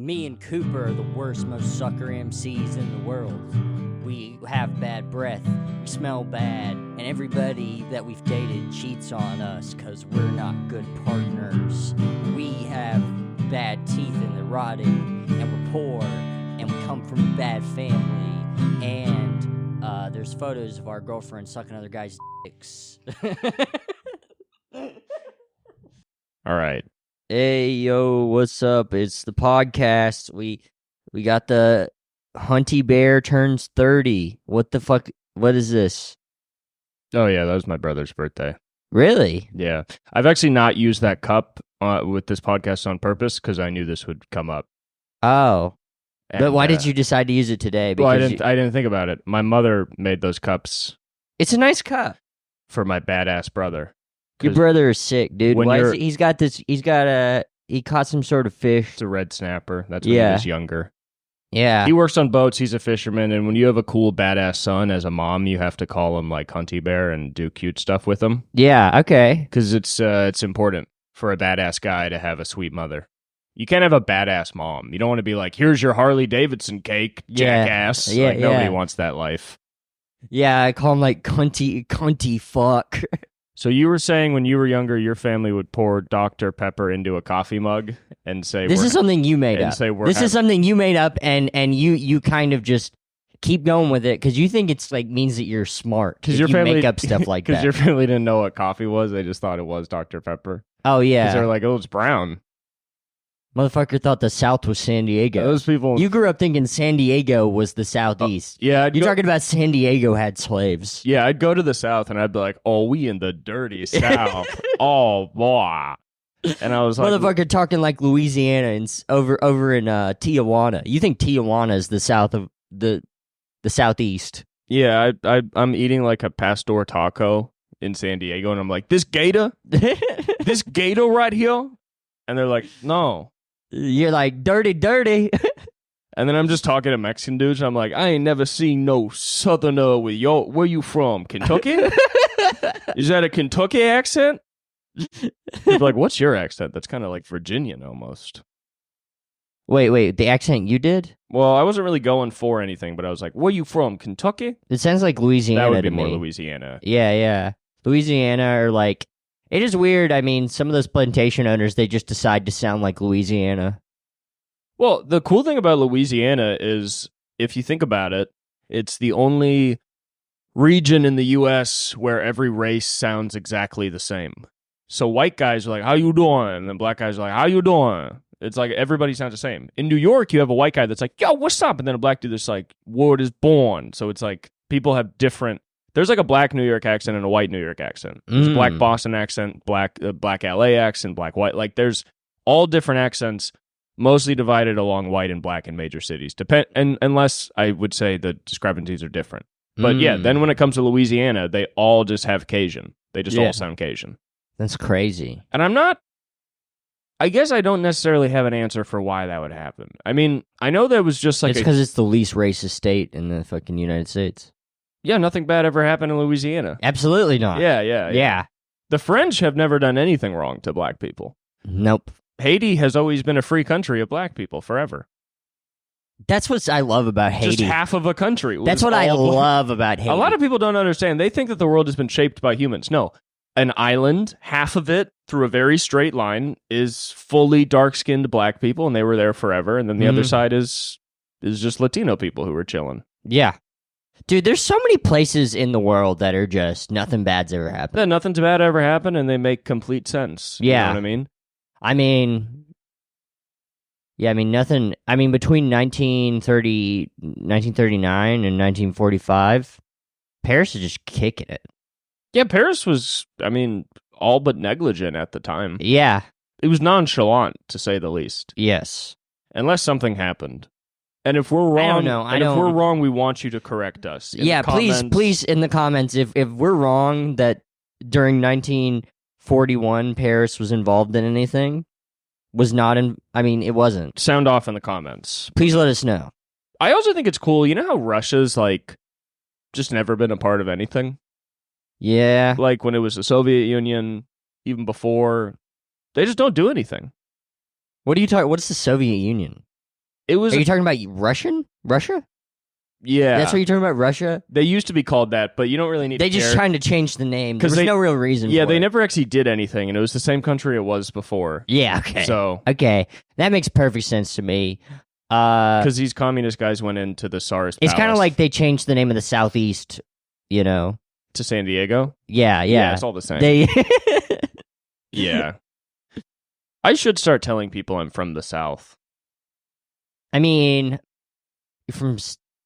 Me and Cooper are the worst, most sucker MCs in the world. We have bad breath, we smell bad, and everybody that we've dated cheats on us because we're not good partners. We have bad teeth and they're rotting, and we're poor, and we come from a bad family, and there's photos of our girlfriends sucking other guys' dicks. All right. Hey, yo, what's up? It's the podcast. We got the Hunty Bear turns 30. What the fuck? What is this? Oh, yeah, that was my brother's birthday. Really? Yeah. I've actually not used that cup with this podcast on purpose because I knew this would come up. Oh. And, But why did you decide to use it today? Well, I didn't think about it. My mother made those cups It's a nice cup. for my badass brother. Your brother is sick, dude. when Why is you're- he caught some sort of fish. It's a red snapper. That's when he Yeah. was younger. Yeah. He works on boats. He's a fisherman. And when you have a cool, badass son as a mom, you have to call him like Hunty Bear and do cute stuff with him. Yeah, okay. Because it's important for a badass guy to have a sweet mother. You can't have a badass mom. You don't want to be like, here's your Harley Davidson cake, Yeah. jackass. Yeah, like, nobody yeah. wants that life. Yeah, I call him like cunty fuck. So you were saying when you were younger, your family would pour Dr. Pepper into a coffee mug and say, This is something you made and up. say we're This hav- is something you made up, and you kind of just keep going with it because you think it's like means that you're smart because if your you family make up stuff like Because that. your family didn't know what coffee was. They just thought it was Dr. Pepper. Oh Because yeah, they're like, oh, it's brown. motherfucker thought the South was San Diego. Those people. You grew up thinking San Diego was the Southeast. Yeah, You're talking about San Diego had slaves. Yeah, I'd go to the South and I'd be like, oh, we in the dirty South. Oh, boy. And I was like, Motherfucker talking like Louisiana and over in Tijuana. You think Tijuana is the South of the Southeast? yeah, I'm eating like a pastor taco in San Diego, and I'm like, this gator right here? And they're like, no. You're like dirty. And then I'm just talking to Mexican dudes, and I'm like, I ain't never seen no southerner with where you from? Kentucky? Is that a Kentucky accent? They're like, what's your accent? That's kind of like Virginian almost. Wait, the accent you did? Well, I wasn't really going for anything, but I was like, where you from? Kentucky? It sounds like Louisiana That would be to more me. Louisiana. Yeah. Louisiana or like, it is weird. I mean, some of those plantation owners, they just decide to sound like Louisiana. Well, the cool thing about Louisiana is, if you think about it, it's the only region in the U.S. where every race sounds exactly the same. So white guys are like, how you doing? And then black guys are like, how you doing? It's like everybody sounds the same. In New York, you have a white guy that's like, yo, what's up? And then a black dude that's like, word is born. So it's like people have different. There's like a black New York accent and a white New York accent. There's a black Boston accent, black LA accent, black white. Like there's all different accents, mostly divided along white and black in major cities. Unless I would say the discrepancies are different. But yeah, then when it comes to Louisiana, they all just have Cajun. They just all sound Cajun. That's crazy. And I guess I don't necessarily have an answer for why that would happen. I mean, I know there was just like It's because it's the least racist state in the fucking United States. yeah, nothing bad ever happened in Louisiana. Absolutely not. Yeah. The French have never done anything wrong to black people. Nope. Haiti has always been a free country of black people forever. That's what I love about Haiti. Just half of a country. That's what I love about Haiti. A lot of people don't understand. They think that the world has been shaped by humans. No. An island, half of it through a very straight line is fully dark-skinned black people, and they were there forever. And then the other side is just Latino people who were chilling. Yeah. Dude, there's so many places in the world that are just nothing bad's ever happened. Yeah, nothing's bad ever happened, and they make complete sense. Yeah. You know what I mean? Nothing. I mean, between 1939 and 1945, Paris is just kicking it. Yeah, Paris was, all but negligent at the time. Yeah. It was nonchalant, to say the least. Yes. Unless something happened. And if we're wrong, I don't know. if we're wrong, we want you to correct us. In Yeah, the comments. please, in the comments, if we're wrong that during 1941 Paris was involved in anything, it wasn't. Sound off in the comments. Please let us know. I also think it's cool. You know how Russia's, just never been a part of anything? Yeah. Like, when it was the Soviet Union, even before, they just don't do anything. What are you talking? What is the Soviet Union? It was Are you talking about Russia? yeah. That's what you're talking about, Russia? They used to be called that, but you don't really need They to just care. trying to change the name. There's no real reason Yeah, for they it. never actually did anything, and it was the same country it was before. Yeah, okay. So, Okay, that makes perfect sense to me. because these communist guys went into the Tsarist It's kind of palace like they changed the name of the Southeast, to San Diego. Yeah. It's all the same. They Yeah. I should start telling people I'm from the South. I mean, from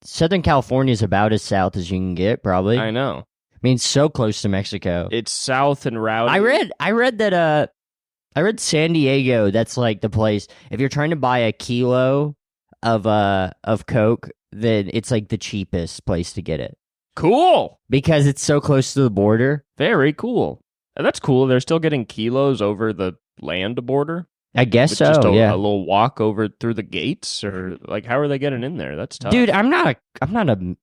Southern California is about as south as you can get, probably. I know. I mean, so close to Mexico. It's south and rowdy. I read that I read San Diego, that's like the place. If you're trying to buy a kilo of Coke, then it's like the cheapest place to get it. Cool. Because it's so close to the border. Very cool. That's cool. They're still getting kilos over the land border. I guess It's so, just a yeah. little walk over through the gates, or like, how are they getting in there? That's tough. Dude, I'm not a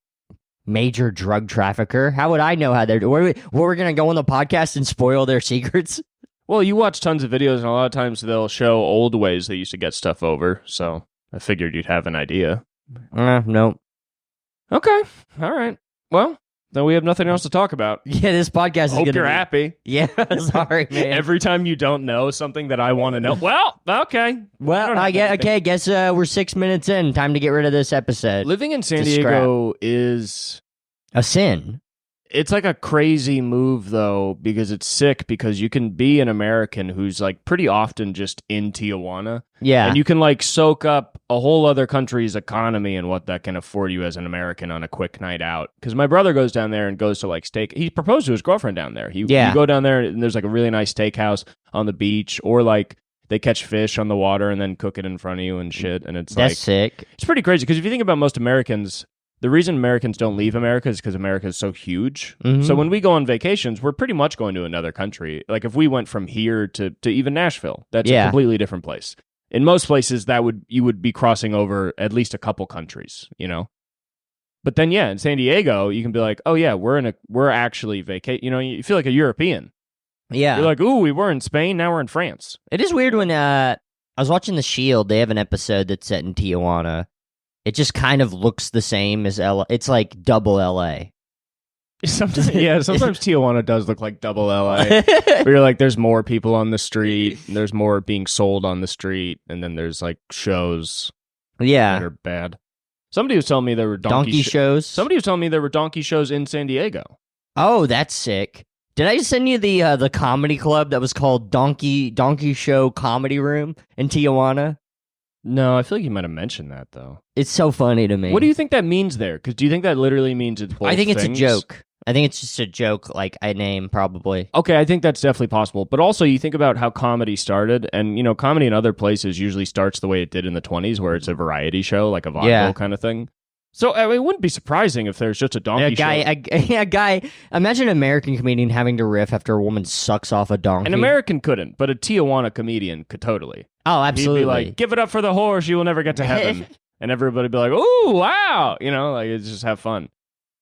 major drug trafficker. How would I know how they're doing? We're gonna go on the podcast and spoil their secrets? Well, you watch tons of videos, and a lot of times they'll show old ways they used to get stuff over. So I figured you'd have an idea. No. Okay. All right. Well, then we have nothing else to talk about. Yeah, this podcast is Hope gonna you're be... happy. Yeah, sorry, man. Every time you don't know something that I want to know. Well, okay. Well, I guess we're 6 minutes in. Time to get rid of this episode. Living in San Diego is a sin. It's like a crazy move, though, because it's sick, because you can be an American who's like pretty often just in Tijuana. Yeah. And you can like soak up a whole other country's economy and what that can afford you as an American on a quick night out. Because my brother goes down there and goes to like steak. He proposed to his girlfriend down there. You go down there and there's like a really nice steakhouse on the beach, or like they catch fish on the water and then cook it in front of you and shit. And it's That's sick. It's pretty crazy, because if you think about most Americans, the reason Americans don't leave America is because America is so huge. Mm-hmm. So when we go on vacations, we're pretty much going to another country. Like if we went from here to even Nashville, that's a completely different place. In most places, you would be crossing over at least a couple countries, But then, in San Diego, you can be like, oh yeah, we're actually vacating. You feel like a European. Yeah. You're like, ooh, we were in Spain, now we're in France. It is weird when I was watching The Shield. They have an episode that's set in Tijuana. It just kind of looks the same as LA. It's like double LA. Sometimes Tijuana does look like double LA. Where you're like, there's more people on the street, there's more being sold on the street, and then there's like shows that are bad. Somebody was telling me there were donkey shows. Somebody was telling me there were donkey shows in San Diego. Oh, that's sick. Did I send you the comedy club that was called Donkey Show Comedy Room in Tijuana? No, I feel like you might have mentioned that, though. It's so funny to me. What do you think that means there? Because do you think that literally means it's both I think it's things? a joke. I think it's just a joke, like a name, probably. Okay, I think that's definitely possible. But also, you think about how comedy started, and, comedy in other places usually starts the way it did in the 20s, where it's a variety show, like a vaudeville kind of thing. So it wouldn't be surprising if there's just a donkey show. A guy, imagine an American comedian having to riff after a woman sucks off a donkey. An American couldn't, but a Tijuana comedian could totally. Oh, absolutely. He'd be like, give it up for the horse, you will never get to heaven. And everybody would be like, ooh, wow. Like, it's just have fun.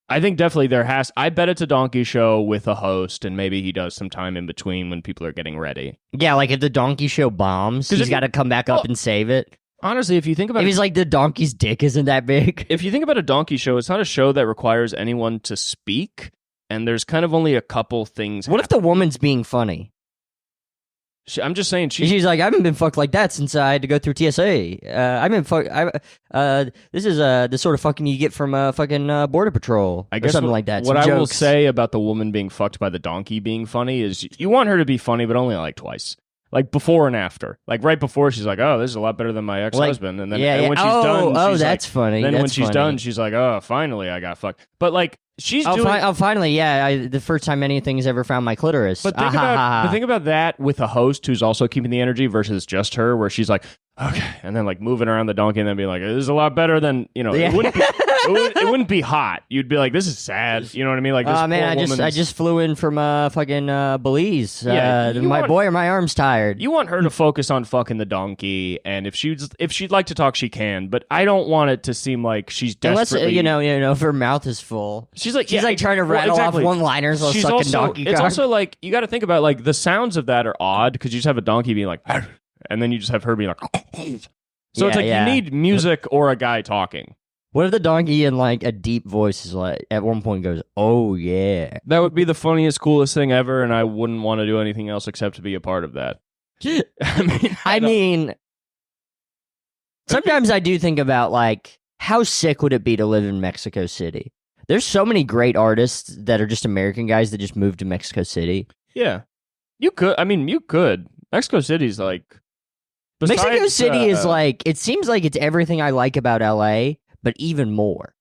I think definitely I bet it's a donkey show with a host, and maybe he does some time in between when people are getting ready. Yeah, like if the donkey show bombs, he's got to come back up and save it. Honestly, if you think about it... If he's like, the donkey's dick isn't that big. If you think about a donkey show, it's not a show that requires anyone to speak, and there's kind of only a couple things. What if the woman's being funny? I'm just saying she's like, I haven't been fucked like that since I had to go through TSA. I've been fucked. This is the sort of fucking you get from fucking Border Patrol, I guess, or something like that. What I will say about the woman being fucked by the donkey being funny is you want her to be funny, but only like twice. Like before and after. Like right before, she's like, "Oh, this is a lot better than my ex-husband." And then when she's done, she's that's like, funny. Then when she's done, she's like, "Oh, finally, I got fucked." But like she's doing. Finally, yeah. The first time anything's ever found my clitoris. But think about that with a host who's also keeping the energy versus just her, where she's like, "Okay," and then like moving around the donkey and then being like, "This is a lot better than It wouldn't be. It wouldn't be hot. You'd be like, this is sad. You know what I mean? Like, this man, I just flew in from fucking Belize. My arm's tired. You want her to focus on fucking the donkey, and if she'd like to talk, she can. But I don't want it to seem like she's desperately. Unless if her mouth is full. She's like trying to rattle off one-liners while sucking donkey cock. It's also like you got to think about like the sounds of that are odd because you just have a donkey being like, and then you just have her being like. So it's Yeah, like yeah. you need music or a guy talking. What if the donkey in like a deep voice is like at one point goes, "Oh yeah." That would be the funniest, coolest thing ever, and I wouldn't want to do anything else except to be a part of that. I mean, sometimes I do think about like how sick would it be to live in Mexico City? There's so many great artists that are just American guys that just moved to Mexico City. Yeah, you could. I mean, you could. Mexico City's like Mexico City is like, it seems like it's everything I like about LA, but even more.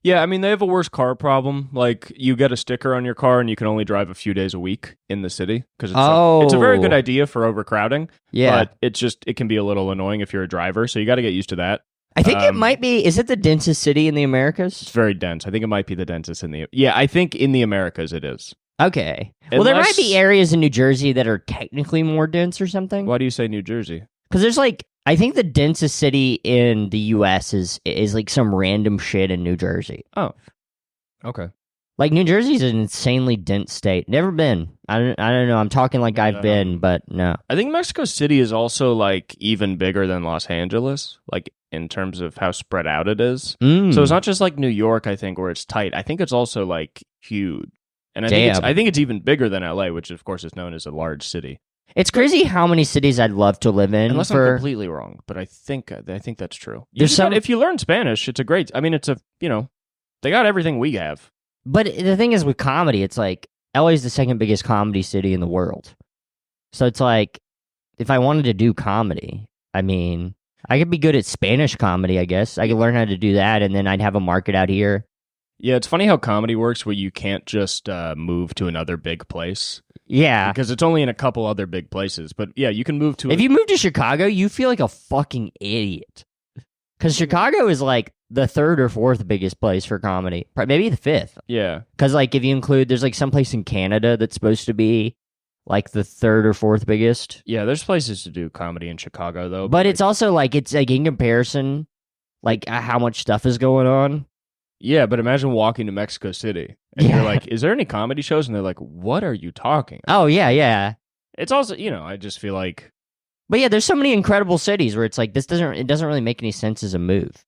Yeah, I mean, they have a worse car problem. Like, you get a sticker on your car and you can only drive a few days a week in the city because it's a very good idea for overcrowding. Yeah. But it can be a little annoying if you're a driver, so you got to get used to that. I think it might be, is it the densest city in the Americas? It's very dense. I think it might be the densest I think in the Americas it is. Okay. Well, there might be areas in New Jersey that are technically more dense or something. Why do you say New Jersey? Because there's like, I think the densest city in the U.S. is like some random shit in New Jersey. Oh, okay. Like New Jersey's an insanely dense state. Never been. I don't know. I'm talking like I've been, but no. I think Mexico City is also like even bigger than Los Angeles, like in terms of how spread out it is. So it's not just like New York, I think, where it's tight. I think it's also like huge. And I think it's even bigger than LA, which of course is known as a large city. It's crazy how many cities I'd love to live in. Unless I'm completely wrong, but I think that's true. If you learn Spanish, it's a great. I mean, they got everything we have. But the thing is with comedy, it's like LA is the second biggest comedy city in the world. So it's like if I wanted to do comedy, I mean, I could be good at Spanish comedy. I guess I could learn how to do that, and then I'd have a market out here. Yeah, it's funny how comedy works, where you can't just move to another big place. Yeah. Because it's only in a couple other big places. But yeah, you can move to... If you move to Chicago, you feel like a fucking idiot. Because Chicago is like the third or fourth biggest place for comedy. Maybe the fifth. Yeah. Because like if you include... There's like some place in Canada that's supposed to be like the third or fourth biggest. Yeah, there's places to do comedy in Chicago, though. But it's also like, it's like in comparison, like how much stuff is going on. Yeah, but imagine walking to Mexico City and you're like, is there any comedy shows? And they're like, what are you talking about? Oh, yeah, yeah. It's also, I just feel like... But yeah, there's so many incredible cities where it's like, it doesn't really make any sense as a move.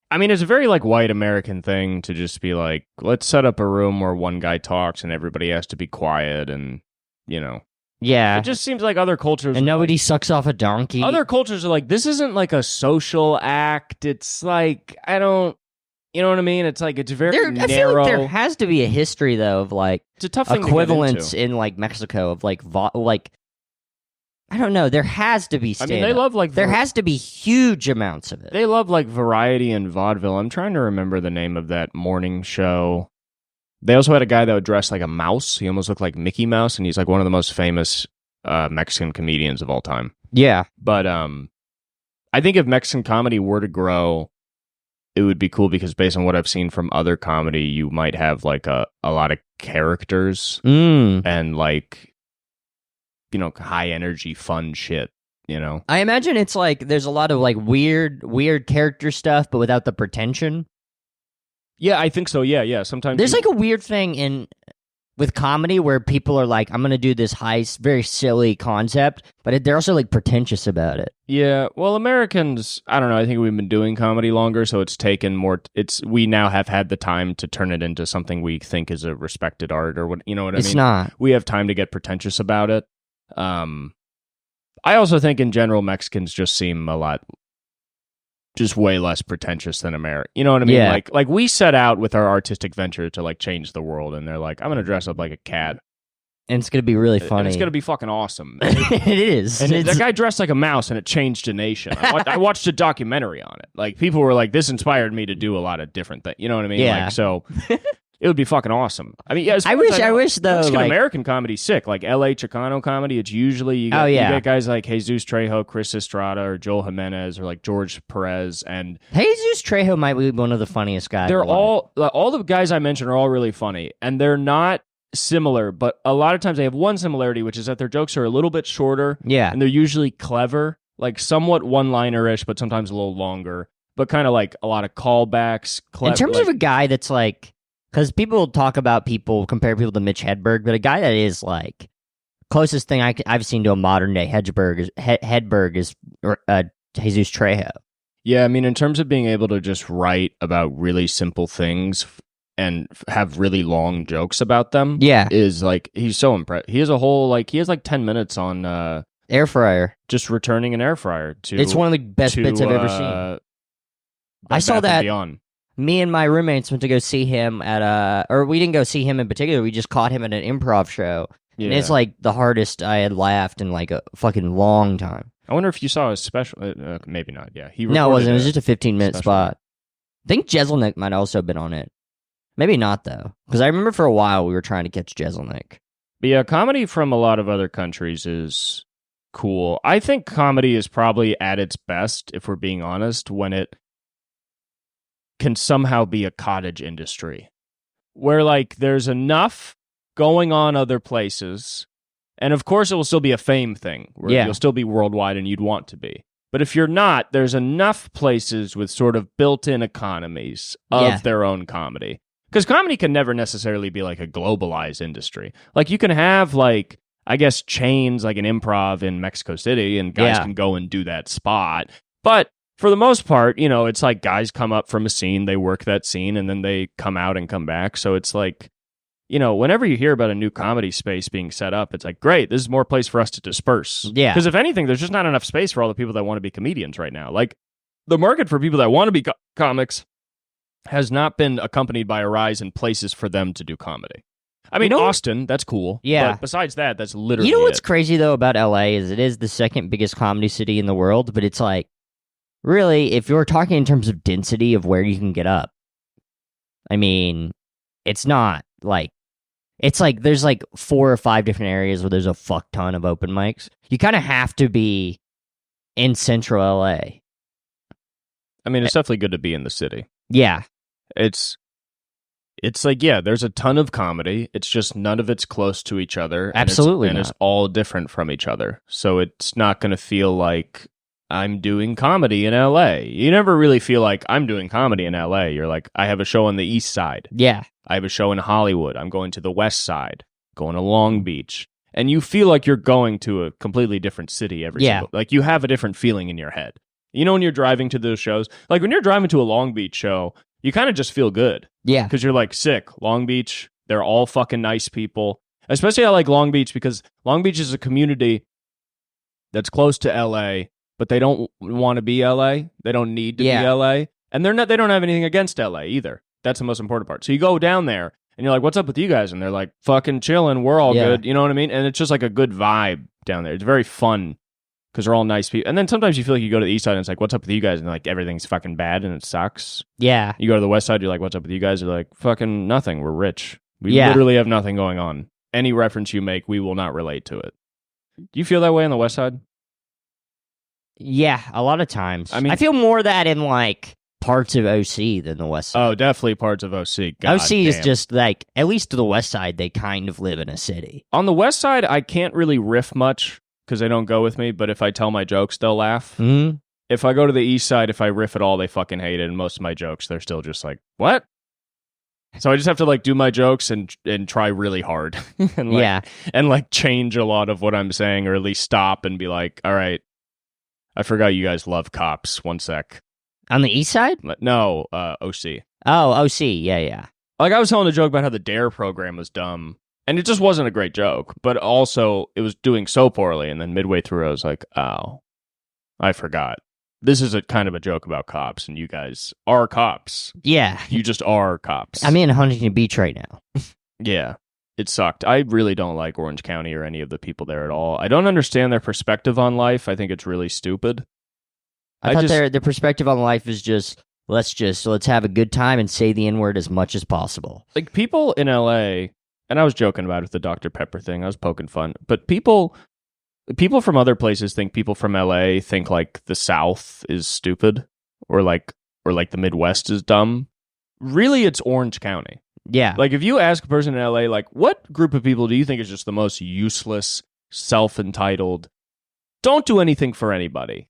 I mean, it's a very like white American thing to just be like, let's set up a room where one guy talks and everybody has to be quiet and, Yeah. It just seems like other cultures... And nobody sucks off a donkey. Other cultures are like, this isn't like a social act. It's like, you know what I mean? It's like, it's very narrow. I feel like there has to be a history, though, of like it's a tough thing equivalents to get into. in like Mexico of like I don't know. There has to be stand-up. I mean, they love like... There has to be huge amounts of it. They love like variety and vaudeville. I'm trying to remember the name of that morning show. They also had a guy that would dress like a mouse. He almost looked like Mickey Mouse, and he's like one of the most famous Mexican comedians of all time. Yeah. But I think if Mexican comedy were to grow, it would be cool because based on what I've seen from other comedy, you might have like a lot of characters and like, high energy, fun shit, I imagine it's like there's a lot of like weird character stuff, but without the pretension. Yeah, I think so. Yeah. Sometimes there's like a weird thing with comedy where people are like, I'm going to do this very silly concept, but they're also like pretentious about it. Yeah, well, Americans, I don't know, I think we've been doing comedy longer, so it's taken more, we now have had the time to turn it into something we think is a respected art, or what, you know what I mean? It's not. We have time to get pretentious about it. I also think in general, Mexicans just seem just way less pretentious than America. You know what I mean? Yeah. Like we set out with our artistic venture to like change the world, and they're like, I'm going to dress up like a cat. And it's going to be really funny. And it's going to be fucking awesome. It is. And that guy dressed like a mouse, and it changed a nation. I watched a documentary on it. Like, people were like, this inspired me to do a lot of different things. You know what I mean? Yeah. Like, so it would be fucking awesome. I mean, yeah. I wish though, Mexican like, American comedy's sick. Like LA Chicano comedy, it's usually you get guys like Jesus Trejo, Chris Estrada, or Joel Jimenez, or like George Perez, and Jesus Trejo might be one of the funniest guys. They're all the guys I mentioned are all really funny, and they're not similar, but a lot of times they have one similarity, which is that their jokes are a little bit shorter. Yeah. And they're usually clever, like somewhat one-liner-ish, but sometimes a little longer, but kind of like a lot of callbacks. In terms of a guy that's like, because people compare people to Mitch Hedberg, but a guy that is like, closest thing I've seen to a modern day Hedberg is Jesus Trejo. Yeah, I mean, in terms of being able to just write about really simple things and have really long jokes about them, Yeah. is like, he's so impressed. He has a whole, like, he has like 10 minutes on Air fryer. just returning an air fryer to. It's one of the best to, bits I've ever seen. Bed I saw Bath & that. Beyond. Me and my roommates went to go see him at or we didn't go see him in particular. We just caught him at an improv show. Yeah. And it's like the hardest I had laughed in like a fucking long time. I wonder if you saw his special. Maybe not. Yeah, No, it wasn't. It was just a 15-minute special. spot. I think Jeselnik might also have been on it. Maybe not, though. Because I remember for a while we were trying to catch Jeselnik. But yeah, comedy from a lot of other countries is cool. I think comedy is probably at its best, if we're being honest, when it can somehow be a cottage industry. Where, like, there's enough going on other places. And of course, it will still be a fame thing, where you'll still be worldwide and you'd want to be. But if you're not, there's enough places with sort of built-in economies of their own comedy. Because comedy can never necessarily be like a globalized industry. Like, you can have, like, I guess, chains like an improv in Mexico City, and guys can go and do that spot. But for the most part, you know, it's like guys come up from a scene, they work that scene, and then they come out and come back. So it's like, you know, whenever you hear about a new comedy space being set up, it's like, great, this is more place for us to disperse. Yeah. Because if anything, there's just not enough space for all the people that want to be comedians right now. Like, the market for people that want to be comics has not been accompanied by a rise in places for them to do comedy. I mean, Austin, that's cool. Yeah. But besides that, that's literally You know what's it. crazy, though, about LA is it is the second biggest comedy city in the world, but it's like, really, if you're talking in terms of density of where you can get up, I mean, it's not like, it's like there's like 4 or 5 different areas where there's a fuck ton of open mics. You kind of have to be in central LA. I mean, it's definitely good to be in the city. Yeah. It's like, yeah, there's a ton of comedy. It's just none of it's close to each other. Absolutely and not. it's all different from each other. So it's not going to feel like I'm doing comedy in LA. You never really feel like I'm doing comedy in LA. You're like, I have a show on the east side. Yeah. I have a show in Hollywood. I'm going to the west side, going to Long Beach. And you feel like you're going to a completely different city every single. Like, you have a different feeling in your head. You know, when you're driving to those shows, like when you're driving to a Long Beach show, you kind of just feel good. Yeah. Because you're like, sick. Long Beach, they're all fucking nice people. Especially I like Long Beach because Long Beach is a community that's close to LA, but they don't want to be LA. They don't need to be LA. And they don't have anything against LA either. That's the most important part. So you go down there and you're like, what's up with you guys? And they're like, fucking chilling. We're all good. You know what I mean? And it's just like a good vibe down there. It's very fun because they're all nice people. And then sometimes you feel like you go to the east side and it's like, what's up with you guys? And like, everything's fucking bad and it sucks. Yeah. You go to the west side, you're like, what's up with you guys? They're like, fucking nothing. We're rich. We literally have nothing going on. Any reference you make, we will not relate to it. Do you feel that way on the west side? Yeah, a lot of times. I mean, I feel more that in like parts of OC than the west side. Oh, definitely parts of OC. God OC is damn. just like, at least to the west side, they kind of live in a city. On the west side, I can't really riff much because they don't go with me, but if I tell my jokes, they'll laugh. Mm-hmm. If I go to the east side, if I riff at all, they fucking hate it, and most of my jokes, they're still just like, what? So I just have to like do my jokes and try really hard. and like change a lot of what I'm saying, or at least stop and be like, all right, I forgot you guys love cops. One sec. On the east side? No, OC. Oh, OC. Yeah. Like, I was telling a joke about how the DARE program was dumb, and it just wasn't a great joke, but also it was doing so poorly, and then midway through I was like, oh, I forgot. This is a kind of a joke about cops, and you guys are cops. Yeah. You just are cops. I'm in Huntington Beach right now. Yeah. It sucked. I really don't like Orange County or any of the people there at all. I don't understand their perspective on life. I think it's really stupid. I thought their perspective on life is just let's have a good time and say the N-word as much as possible. Like, people in LA, and I was joking about it with the Dr. Pepper thing. I was poking fun. But people from other places think people from LA think like the South is stupid or like the Midwest is dumb. Really, it's Orange County. Yeah. Like, if you ask a person in LA, like, what group of people do you think is just the most useless, self-entitled, don't do anything for anybody,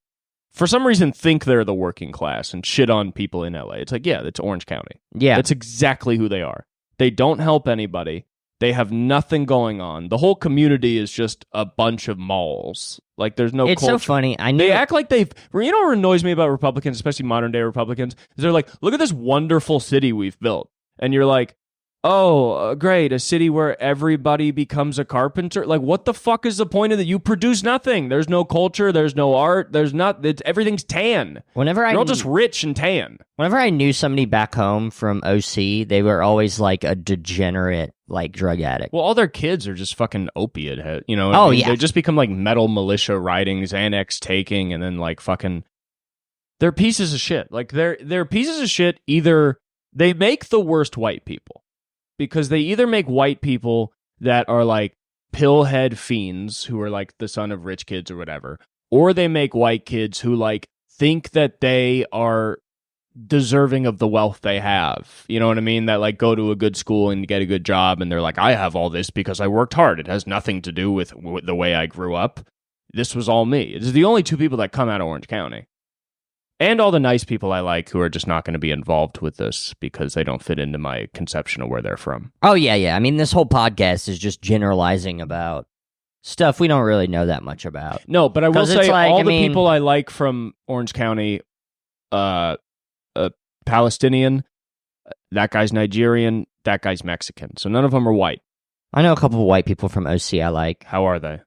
for some reason think they're the working class and shit on people in LA? It's like, yeah, it's Orange County. Yeah. That's exactly who they are. They don't help anybody. They have nothing going on. The whole community is just a bunch of malls. Like, there's no It's culture. so funny. They act like you know what annoys me about Republicans, especially modern day Republicans, is they're like, look at this wonderful city we've built. And you're like, oh, great, a city where everybody becomes a carpenter. Like, what the fuck is the point of that? You produce nothing. There's no culture. There's no art. Everything's tan. You're all just rich and tan. Whenever I knew somebody back home from OC, they were always like a degenerate, like drug addict. Well, all their kids are just fucking opiate head. You know? Oh, yeah. They just become like metal militia riding, Xanax taking, and then like fucking. They're pieces of shit. Like they're pieces of shit. Either they make the worst white people. Because they either make white people that are like pillhead fiends who are like the son of rich kids or whatever, or they make white kids who like think that they are deserving of the wealth they have. You know what I mean? That like go to a good school and get a good job and they're like, I have all this because I worked hard. It has nothing to do with the way I grew up. This was all me. It's the only two people that come out of Orange County. And all the nice people I like who are just not going to be involved with this because they don't fit into my conception of where they're from. Oh, yeah. I mean, this whole podcast is just generalizing about stuff we don't really know that much about. No, but I will say all the people I like from Orange County, Palestinian, that guy's Nigerian, that guy's Mexican. So none of them are white. I know a couple of white people from OC I like. How are they?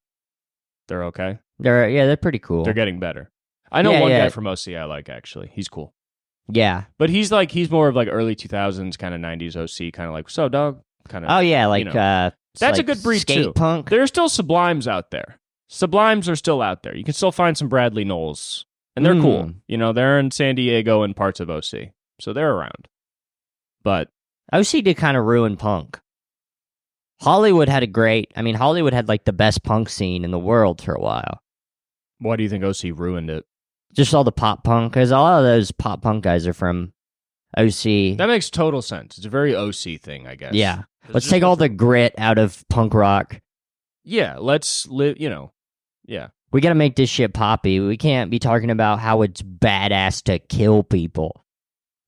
They're okay? They're pretty cool. They're getting better. I know one guy from OC I like, actually. He's cool. Yeah. But he's more of like early 2000s, kind of 90s OC, kind of like, so dog? Kind of. Oh, yeah, like, that's like a good breed, skate too. Punk. There are still Sublimes out there. Sublimes are still out there. You can still find some Bradley Knowles, and they're cool. You know, they're in San Diego and parts of OC, so they're around. But OC did kind of ruin punk. Hollywood had Hollywood had like the best punk scene in the world for a while. Why do you think OC ruined it? Just all the pop punk, because a lot of those pop punk guys are from OC. That makes total sense. It's a very OC thing, I guess. Yeah. Let's take all the grit out of punk rock. Yeah, let's live, yeah. We got to make this shit poppy. We can't be talking about how it's badass to kill people.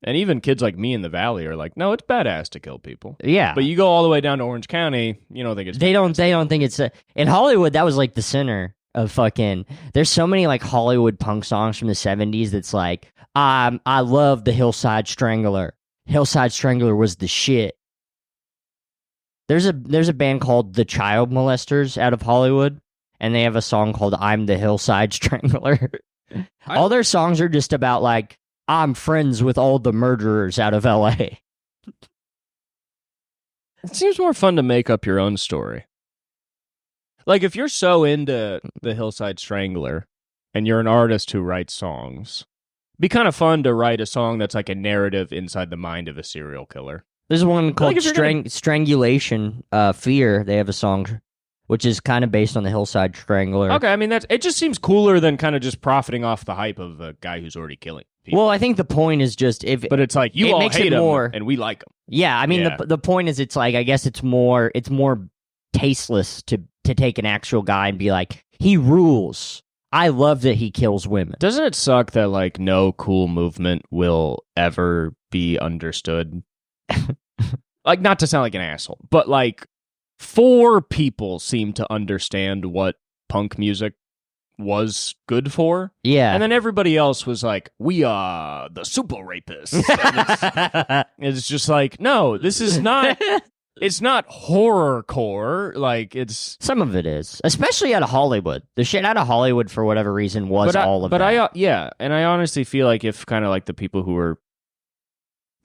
And even kids like me in the Valley are like, no, it's badass to kill people. Yeah. But you go all the way down to Orange County, you don't think it's They don't think it's... in Hollywood, that was like the center of fucking... There's so many like Hollywood punk songs from the 70s that's like, I love the Hillside Strangler. Hillside Strangler was the shit. There's a band called The Child Molesters out of Hollywood, and they have a song called I'm the Hillside Strangler. All their songs are just about like, I'm friends with all the murderers out of LA. It seems more fun to make up your own story. Like, if you're so into the Hillside Strangler and you're an artist who writes songs, it'd be kind of fun to write a song that's like a narrative inside the mind of a serial killer. There's one called Strangulation, Fear. They have a song which is kind of based on the Hillside Strangler. Okay, I mean, it just seems cooler than kind of just profiting off the hype of a guy who's already killing people. Well, I think the point is just... But it's like, you all hate him, and we like him. Yeah, I mean, the point is, it's like, I guess it's more tasteless to take an actual guy and be like, he rules. I love that he kills women. Doesn't it suck that, like, no cool movement will ever be understood? Like, not to sound like an asshole, but, like, 4 people seem to understand what punk music was good for. Yeah. And then everybody else was like, we are the super rapists. It's just like, no, this is not... It's not horrorcore, like, it's... Some of it is. Especially out of Hollywood. The shit out of Hollywood, for whatever reason, was all of that. Yeah, and I honestly feel like if kind of like the people who were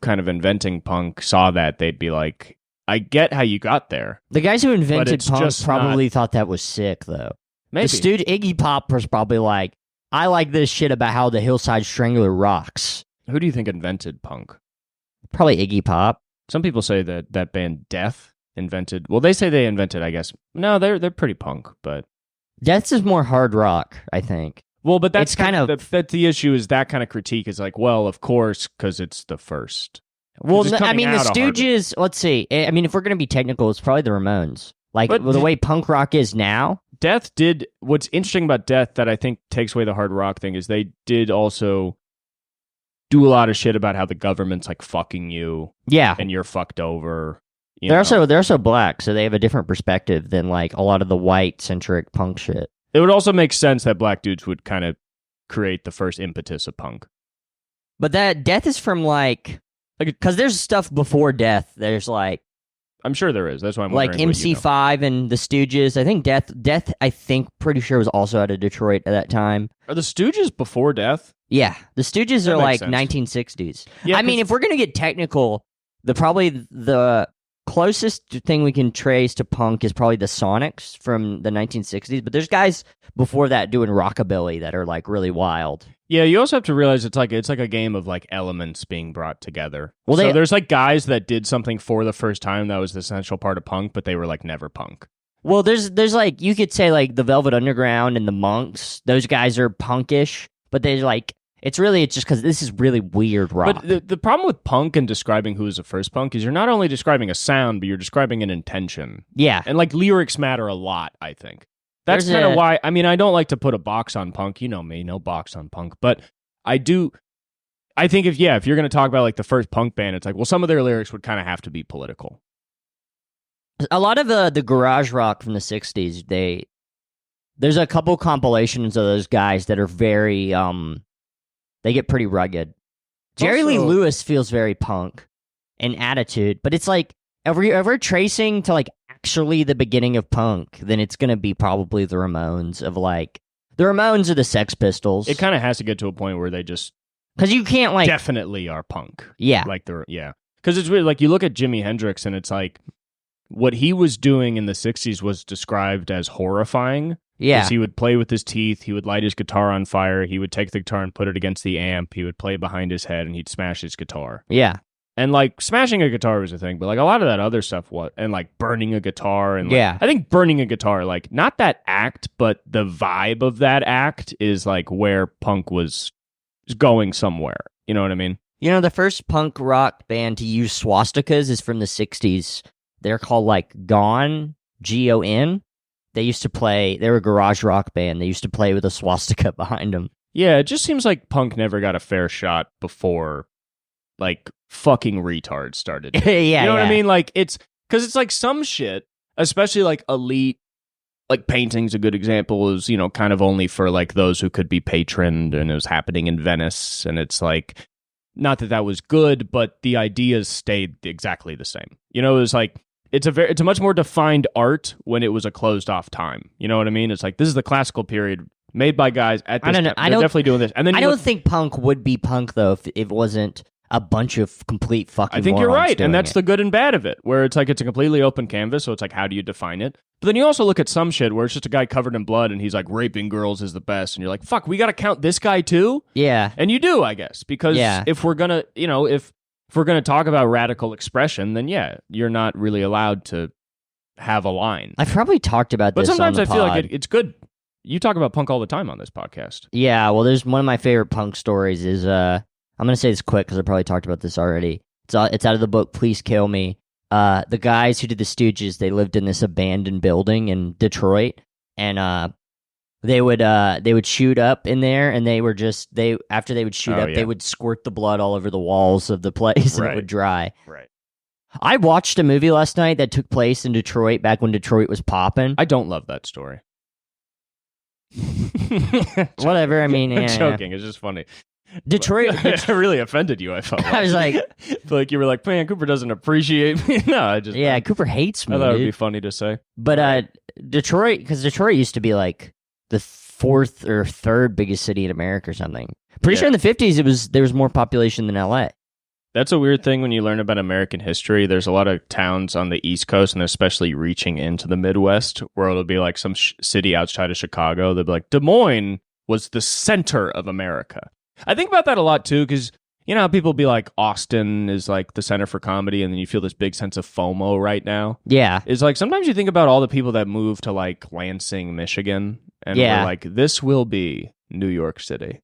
kind of inventing punk saw that, they'd be like, I get how you got there. The guys who invented punk probably thought that was sick, though. Maybe. The dude, Iggy Pop, was probably like, I like this shit about how the Hillside Strangler rocks. Who do you think invented punk? Probably Iggy Pop. Some people say that band Death invented... Well, they say they invented, I guess... No, they're pretty punk, but... Death is more hard rock, I think. Well, but that's kind of... That's the issue, is that kind of critique is like, well, of course, because it's the first. Well, I mean, the Stooges... Let's see. I mean, if we're going to be technical, it's probably the Ramones. Like, the way punk rock is now... Death did... What's interesting about Death that I think takes away the hard rock thing is they did also... do a lot of shit about how the government's like fucking you. Yeah. And you're fucked over. They're also black, so they have a different perspective than like a lot of the white centric punk shit. It would also make sense that black dudes would kind of create the first impetus of punk. But that Death is from like because there's stuff before Death. There's like I'm sure there is. That's why I'm like wondering MC5 and the Stooges. I think Death. I think pretty sure was also out of Detroit at that time. Are the Stooges before Death? Yeah, the Stooges That are like makes sense. 1960s. Yeah, I mean, if we're gonna get technical, the closest thing we can trace to punk is probably the Sonics from the 1960s. But there's guys before that doing rockabilly that are like really wild. Yeah, you also have to realize it's like a game of like elements being brought together. Well, so there's like guys that did something for the first time that was the essential part of punk, but they were like never punk. Well, there's like you could say like the Velvet Underground and the Monks. Those guys are punkish, but they're like it's just because this is really weird rock. But the problem with punk and describing who is the first punk is you're not only describing a sound, but you're describing an intention. Yeah, and like lyrics matter a lot. I think that's kind of why. I mean, I don't like to put a box on punk. You know me, no box on punk. But I do. I think if you're going to talk about like the first punk band, it's like well, some of their lyrics would kind of have to be political. A lot of the garage rock from the 60s, there's a couple compilations of those guys that are very they get pretty rugged. Jerry Lee Lewis feels very punk in attitude, but it's like if we're tracing to like actually the beginning of punk, then it's gonna be probably the Ramones of like the Ramones or the Sex Pistols. It kind of has to get to a point where they just because you can't like definitely are punk. Yeah, like because it's weird. Like you look at Jimi Hendrix and it's like what he was doing in the 60s was described as horrifying. Yeah. He would play with his teeth. He would light his guitar on fire. He would take the guitar and put it against the amp. He would play behind his head and he'd smash his guitar. Yeah. And like smashing a guitar was a thing, but like a lot of that other stuff was, and like burning a guitar. And like, I think burning a guitar, like not that act, but the vibe of that act is like where punk was going somewhere. You know what I mean? You know, the first punk rock band to use swastikas is from the 60s. They're called like Gone, Gon. They used to play, they were a garage rock band. They used to play with a swastika behind them. Yeah, it just seems like punk never got a fair shot before, like, fucking retards started. Yeah, you know what I mean? Like, it's, because it's like some shit, especially like elite, like painting's a good example, is, you know, kind of only for like those who could be patroned, and it was happening in Venice, and it's like, not that that was good, but the ideas stayed exactly the same. You know, it was like, it's a much more defined art when it was a closed off time. You know what I mean? It's like this is the classical period made by guys at this time. They're definitely doing this. And then I don't think punk would be punk though if it wasn't a bunch of complete fucking I think you're right, and that's it. the good and bad of it, where it's like it's a completely open canvas, so it's like how do you define it? But then you also look at some shit where it's just a guy covered in blood and he's like raping girls is the best, and you're like, fuck, we got to count this guy too? Yeah. And you do, I guess, because if we're going to, you know, if we're going to talk about radical expression, then yeah, you're not really allowed to have a line. I've probably talked about this but sometimes on I the feel pod. like it's good. You talk about punk all the time on this podcast. Yeah, well, there's one of my favorite punk stories is, I'm going to say this quick because I probably talked about this already. It's out of the book, Please Kill Me. The guys who did the Stooges, they lived in this abandoned building in Detroit, and they would shoot up in there, and after they would shoot up, they would squirt the blood all over the walls of the place, and it would dry. Right. I watched a movie last night that took place in Detroit back when Detroit was popping. I don't love that story. Whatever. I mean, I'm joking. It's just funny. Detroit it really offended you. I felt I was like, like you were like, man, Cooper doesn't appreciate me. No, I just Cooper hates me. I thought dude. it'd be funny to say, but Detroit, because Detroit used to be like the fourth or third biggest city in America or something. Pretty sure in the 50s there was more population than LA. That's a weird thing when you learn about American history. There's a lot of towns on the East Coast, and especially reaching into the Midwest, where it'll be like some city outside of Chicago. They'll be like, Des Moines was the center of America. I think about that a lot, too, because, you know, how people be like, Austin is like the center for comedy, and then you feel this big sense of FOMO right now. Yeah. It's like sometimes you think about all the people that moved to like Lansing, Michigan, and we're like, this will be New York City.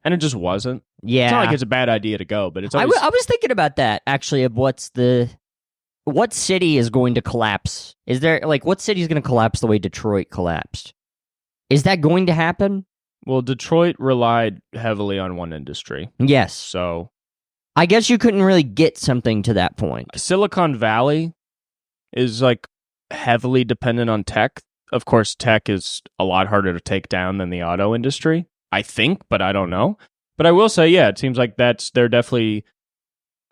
And it just wasn't. Yeah. It's not like it's a bad idea to go, but it's always... I was thinking about that, actually, of what city is going to collapse? Is there, like, what city is going to collapse the way Detroit collapsed? Is that going to happen? Well, Detroit relied heavily on one industry. Yes. So... I guess you couldn't really get something to that point. Silicon Valley is like heavily dependent on tech. Of course, tech is a lot harder to take down than the auto industry, I think, but I don't know. But I will say, yeah, it seems like they're definitely,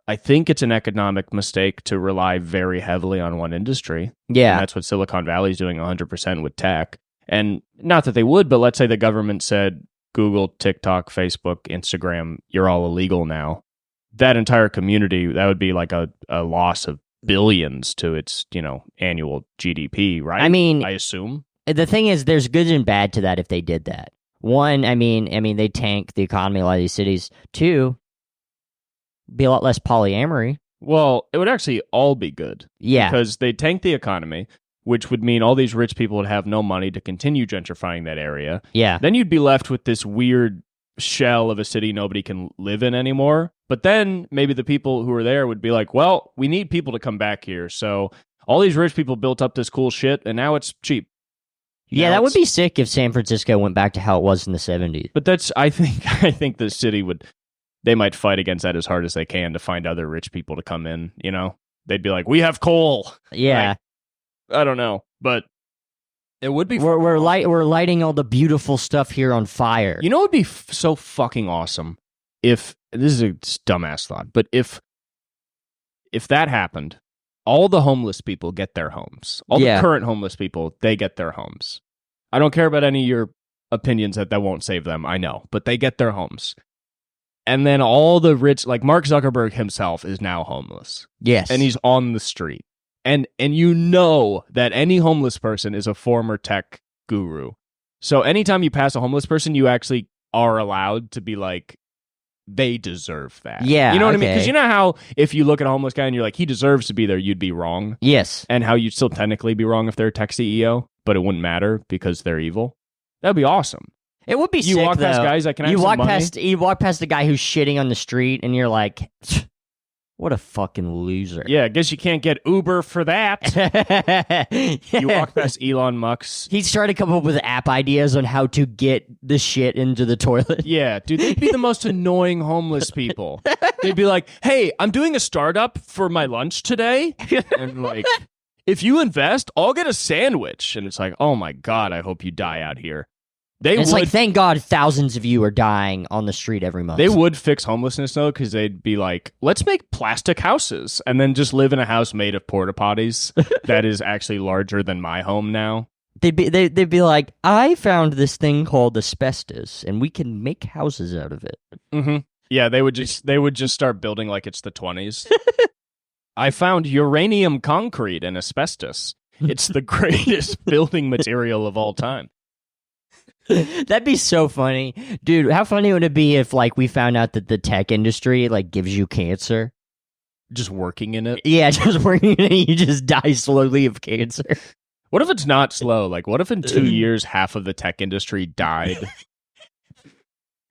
I think it's an economic mistake to rely very heavily on one industry. Yeah. And that's what Silicon Valley is doing 100% with tech. And not that they would, but let's say the government said Google, TikTok, Facebook, Instagram, you're all illegal now. That entire community, that would be like a loss of billions to its, annual GDP, right? I mean, I assume. The thing is, there's good and bad to that if they did that. One, I mean, they tank the economy of a lot of these cities. Two, be a lot less polyamory. Well, it would actually all be good. Yeah. Because they tank the economy, which would mean all these rich people would have no money to continue gentrifying that area. Yeah. Then you'd be left with this weird shell of a city nobody can live in anymore. But then maybe the people who are there would be like, well, we need people to come back here. So all these rich people built up this cool shit, and now it's cheap. Yeah, that would be sick if San Francisco went back to how it was in the 70s. But I think the city they might fight against that as hard as they can to find other rich people to come in, They'd be like, we have coal. Yeah. I don't know, but it would be. We're lighting all the beautiful stuff here on fire. It would be so fucking awesome if, this is a dumbass thought, but if that happened, all the homeless people get their homes. All the current homeless people, they get their homes. I don't care about any of your opinions that won't save them. I know, but they get their homes. And then all the rich, like Mark Zuckerberg himself, is now homeless. Yes. And he's on the street. And you know that any homeless person is a former tech guru. So anytime you pass a homeless person, you actually are allowed to be like, they deserve that. Yeah. You know what I mean? Because you know how if you look at a homeless guy and you're like, he deserves to be there, you'd be wrong. Yes. And how you'd still technically be wrong if they're a tech CEO, but it wouldn't matter because they're evil. That'd be awesome. It would be you sick, walk though. past guys that can have some money. You walk past the guy who's shitting on the street, and you're like, what a fucking loser. Yeah, I guess you can't get Uber for that. You walk past Elon Musk. He's trying to come up with app ideas on how to get the shit into the toilet. Yeah, dude, they'd be the most annoying homeless people. They'd be like, hey, I'm doing a startup for my lunch today. And like, if you invest, I'll get a sandwich. And it's like, oh my God, I hope you die out here. It's like, thank God thousands of you are dying on the street every month. They would fix homelessness, though, because they'd be like, let's make plastic houses and then just live in a house made of porta potties that is actually larger than my home now. They'd be like, I found this thing called asbestos, and we can make houses out of it. Mm-hmm. Yeah, they would just start building like it's the 20s. I found uranium concrete and asbestos. It's the greatest building material of all time. That'd be so funny. Dude, how funny would it be if like we found out that the tech industry like gives you cancer? Just working in it? Yeah, just working in it, you just die slowly of cancer. What if it's not slow? Like, what if in 2 years half of the tech industry died?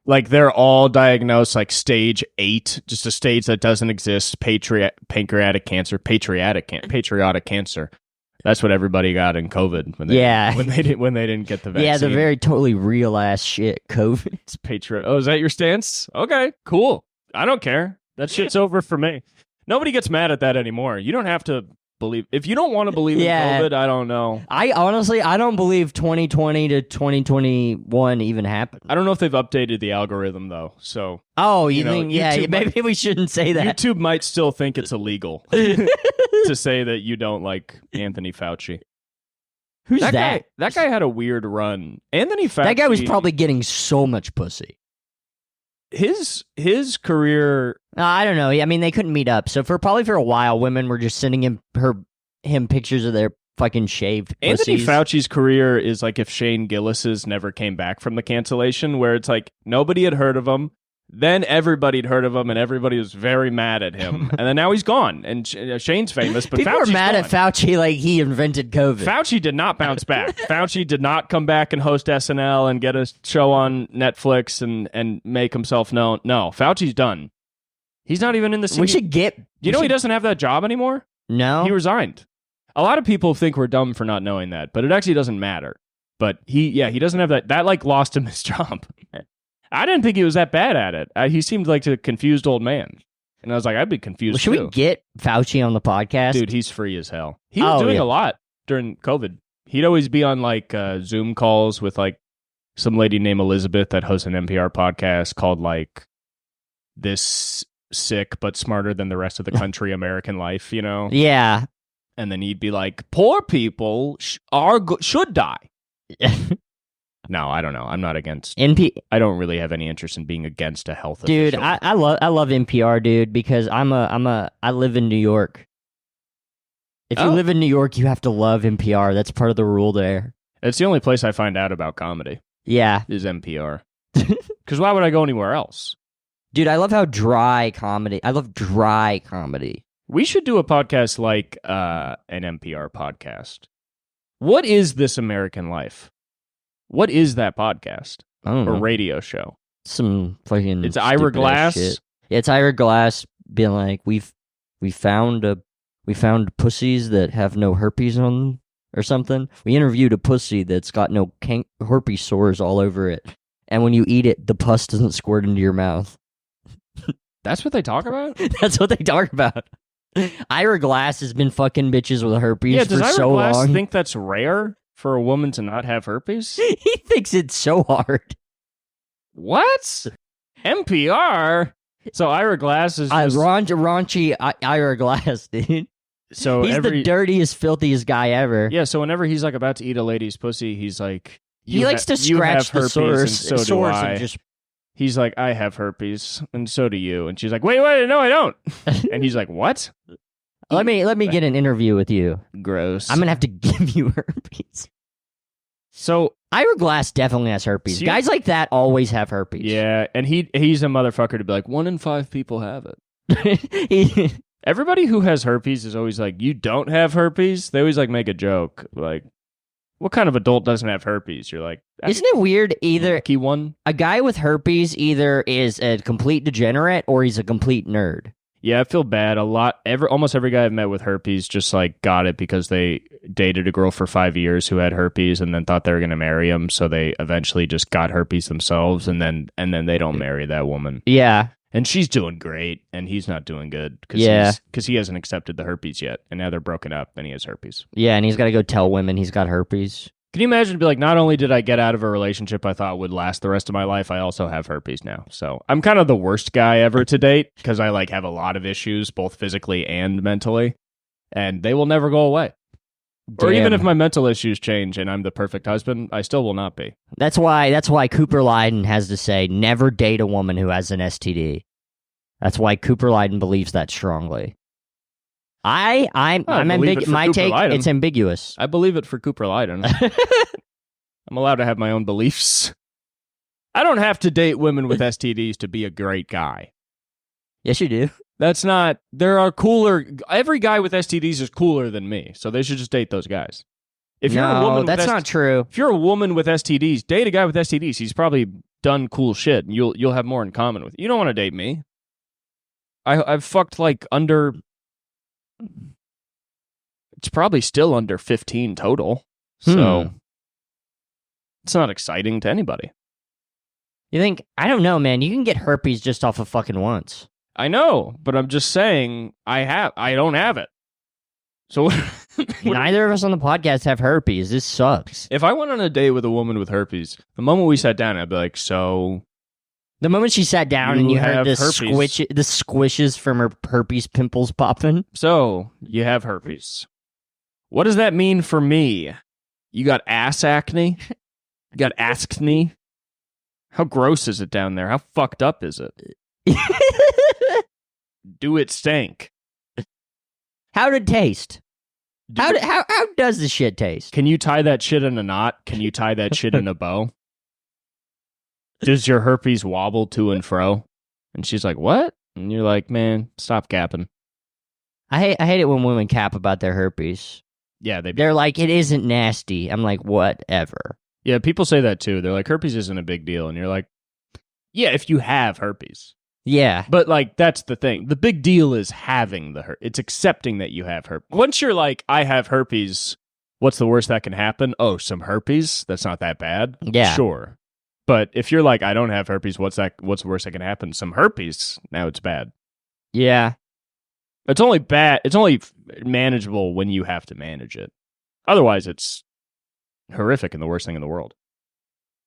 Like, they're all diagnosed like stage 8, just a stage that doesn't exist, pancreatic cancer, patriotic cancer. That's what everybody got in COVID when they didn't get the vaccine. Yeah, the very totally real ass shit. COVID. It's Oh, is that your stance? Okay, cool. I don't care. That shit's over for me. Nobody gets mad at that anymore. You don't have to believe. If you don't want to believe in COVID, I don't know. I don't believe 2020 to 2021 even happened. I don't know if they've updated the algorithm though. So you think? Yeah, maybe we shouldn't say that. YouTube might still think it's illegal to say that you don't like Anthony Fauci. Who's that? That guy had a weird run. Anthony Fauci. That guy was probably getting so much pussy. His career. I don't know. I mean, they couldn't meet up, so for a while, women were just sending him pictures of their fucking shaved Anthony pussies. Fauci's career is like if Shane Gillis's never came back from the cancellation, where it's like nobody had heard of him, then everybody had heard of him, and everybody was very mad at him, and then now he's gone, and Shane's famous, but people Fauci's were mad gone. at Fauci like he invented COVID. Fauci did not bounce back. Fauci did not come back and host SNL and get a show on Netflix and make himself known. No, Fauci's done. He's not even in the scene. He doesn't have that job anymore? No. He resigned. A lot of people think we're dumb for not knowing that, but it actually doesn't matter. But he doesn't have that. That like lost him his job. I didn't think he was that bad at it. He seemed like a confused old man. And I was like, I'd be confused Should too. we get Fauci on the podcast? Dude, he's free as hell. He was doing a lot during COVID. He'd always be on like Zoom calls with like some lady named Elizabeth that hosts an NPR podcast called like This Sick But Smarter Than the Rest of the Country, American Life, you know? Yeah. And then he'd be like, poor people should die. No, I don't know. I'm not against. I don't really have any interest in being against a health dude, official. I love NPR, dude, because I live in New York. If you live in New York, you have to love NPR. That's part of the rule there. It's the only place I find out about comedy. Yeah. Is NPR. Because why would I go anywhere else? Dude, I love how dry comedy. I love dry comedy. We should do a podcast like an NPR podcast. What is This American Life? What is that podcast? I don't know. Or radio show? Some fucking. It's Ira Glass. Shit. Yeah, it's Ira Glass being like, we found pussies that have no herpes on them or something. We interviewed a pussy that's got no herpes sores all over it, and when you eat it, the pus doesn't squirt into your mouth. That's what they talk about? That's what they talk about. Ira Glass has been fucking bitches with herpes for Ira so Glass long. Think that's rare for a woman to not have herpes? He thinks it's so hard. What? NPR? So Ira Glass is just... raunchy Ira Glass, dude. So he's the dirtiest, filthiest guy ever. Yeah, so whenever he's like about to eat a lady's pussy, he's like... He likes to scratch the sores, and so do I. And just... He's like, I have herpes, and so do you. And she's like, wait, no, I don't. And he's like, what? Let me get an interview with you. Gross. I'm gonna have to give you herpes. So Ira Glass definitely has herpes. Guys like that always have herpes. Yeah, and he's a motherfucker to be like, 1 in 5 people have it. Everybody who has herpes is always like, you don't have herpes? They always like make a joke. Like, what kind of adult doesn't have herpes? You're like, isn't it weird? Either key one, a guy with herpes either is a complete degenerate or he's a complete nerd. Yeah, I feel bad. Almost every guy I've met with herpes just like got it because they dated a girl for 5 years who had herpes and then thought they were going to marry him. So they eventually just got herpes themselves, and then they don't marry that woman. Yeah. And she's doing great, and he's not doing good because he hasn't accepted the herpes yet, and now they're broken up, and he has herpes. Yeah, and he's got to go tell women he's got herpes. Can you imagine to be like, not only did I get out of a relationship I thought would last the rest of my life, I also have herpes now. So I'm kind of the worst guy ever to date because I like have a lot of issues, both physically and mentally, and they will never go away. Damn. Or even if my mental issues change and I'm the perfect husband, I still will not be. That's why Cooper Lydon has to say, never date a woman who has an STD. That's why Cooper Lydon believes that strongly. I'm ambiguous. My take, Lydon. It's ambiguous. I believe it for Cooper Lydon. I'm allowed to have my own beliefs. I don't have to date women with STDs to be a great guy. Yes, you do. That's not... There are cooler... Every guy with STDs is cooler than me, so they should just date those guys. If you're a woman that's not true. If you're a woman with STDs, date a guy with STDs. He's probably done cool shit, and you'll have more in common with. You don't want to date me. I've fucked like under... It's probably still under 15 total, so it's not exciting to anybody. You think? I don't know, man. You can get herpes just off of fucking once. I know, but I'm just saying I don't have it. So neither of us on the podcast have herpes. This sucks. If I went on a date with a woman with herpes, the moment we sat down, I'd be like, so... The moment she sat down and you heard the squishes from her herpes pimples popping. So, you have herpes. What does that mean for me? You got ass acne? You got acne? How gross is it down there? How fucked up is it? Do it stink? How'd it taste? How does the shit taste? Can you tie that shit in a knot? Can you tie that shit in a bow? Does your herpes wobble to and fro? And she's like, what? And you're like, man, stop capping. I hate it when women cap about their herpes. Yeah, they're like, it isn't nasty. I'm like, whatever. Yeah, people say that too. They're like, herpes isn't a big deal. And you're like, yeah, if you have herpes. Yeah. But like, that's the thing. The big deal is having the herpes. It's accepting that you have herpes. Once you're like, I have herpes, what's the worst that can happen? Oh, some herpes? That's not that bad. Yeah. Sure. But if you're like, I don't have herpes, what's the worst that can happen? Some herpes. Now it's bad. Yeah. It's only bad. It's only manageable when you have to manage it. Otherwise, it's horrific and the worst thing in the world.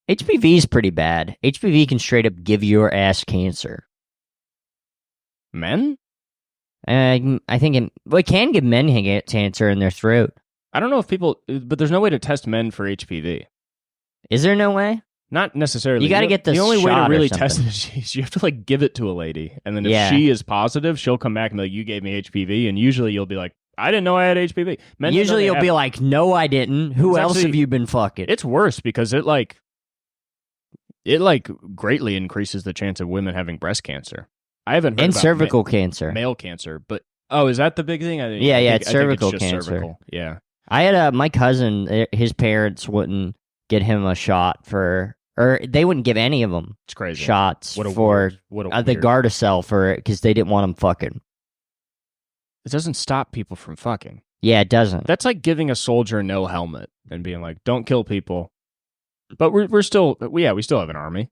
HPV is pretty bad. HPV can straight up give your ass cancer. Men? I think it can give men cancer in their throat. I don't know if people, but there's no way to test men for HPV. Is there no way? Not necessarily. You got to get the only way to shot really or test something. it is you have to like give it to a lady, and then if Yeah. she is positive, she'll come back and be like, "You gave me HPV," and usually you'll be like, "I didn't know I had HPV." Men Usually you'll be like, "No, I didn't. Who It's else actually- have you been fucking?" It's worse because it greatly increases the chance of women having breast cancer. I haven't heard And about cervical cancer. male cancer, but is that the big thing? Yeah, I it's cervical just cancer. cervical. Yeah, I had my cousin. His parents wouldn't get him a shot or they wouldn't give any of them it's crazy. shots What a for weird, what a the weird- Gardasil for it because they didn't want him fucking. It doesn't stop people from fucking. Yeah, it doesn't. That's like giving a soldier no helmet and being like, "Don't kill people." But we still have an army,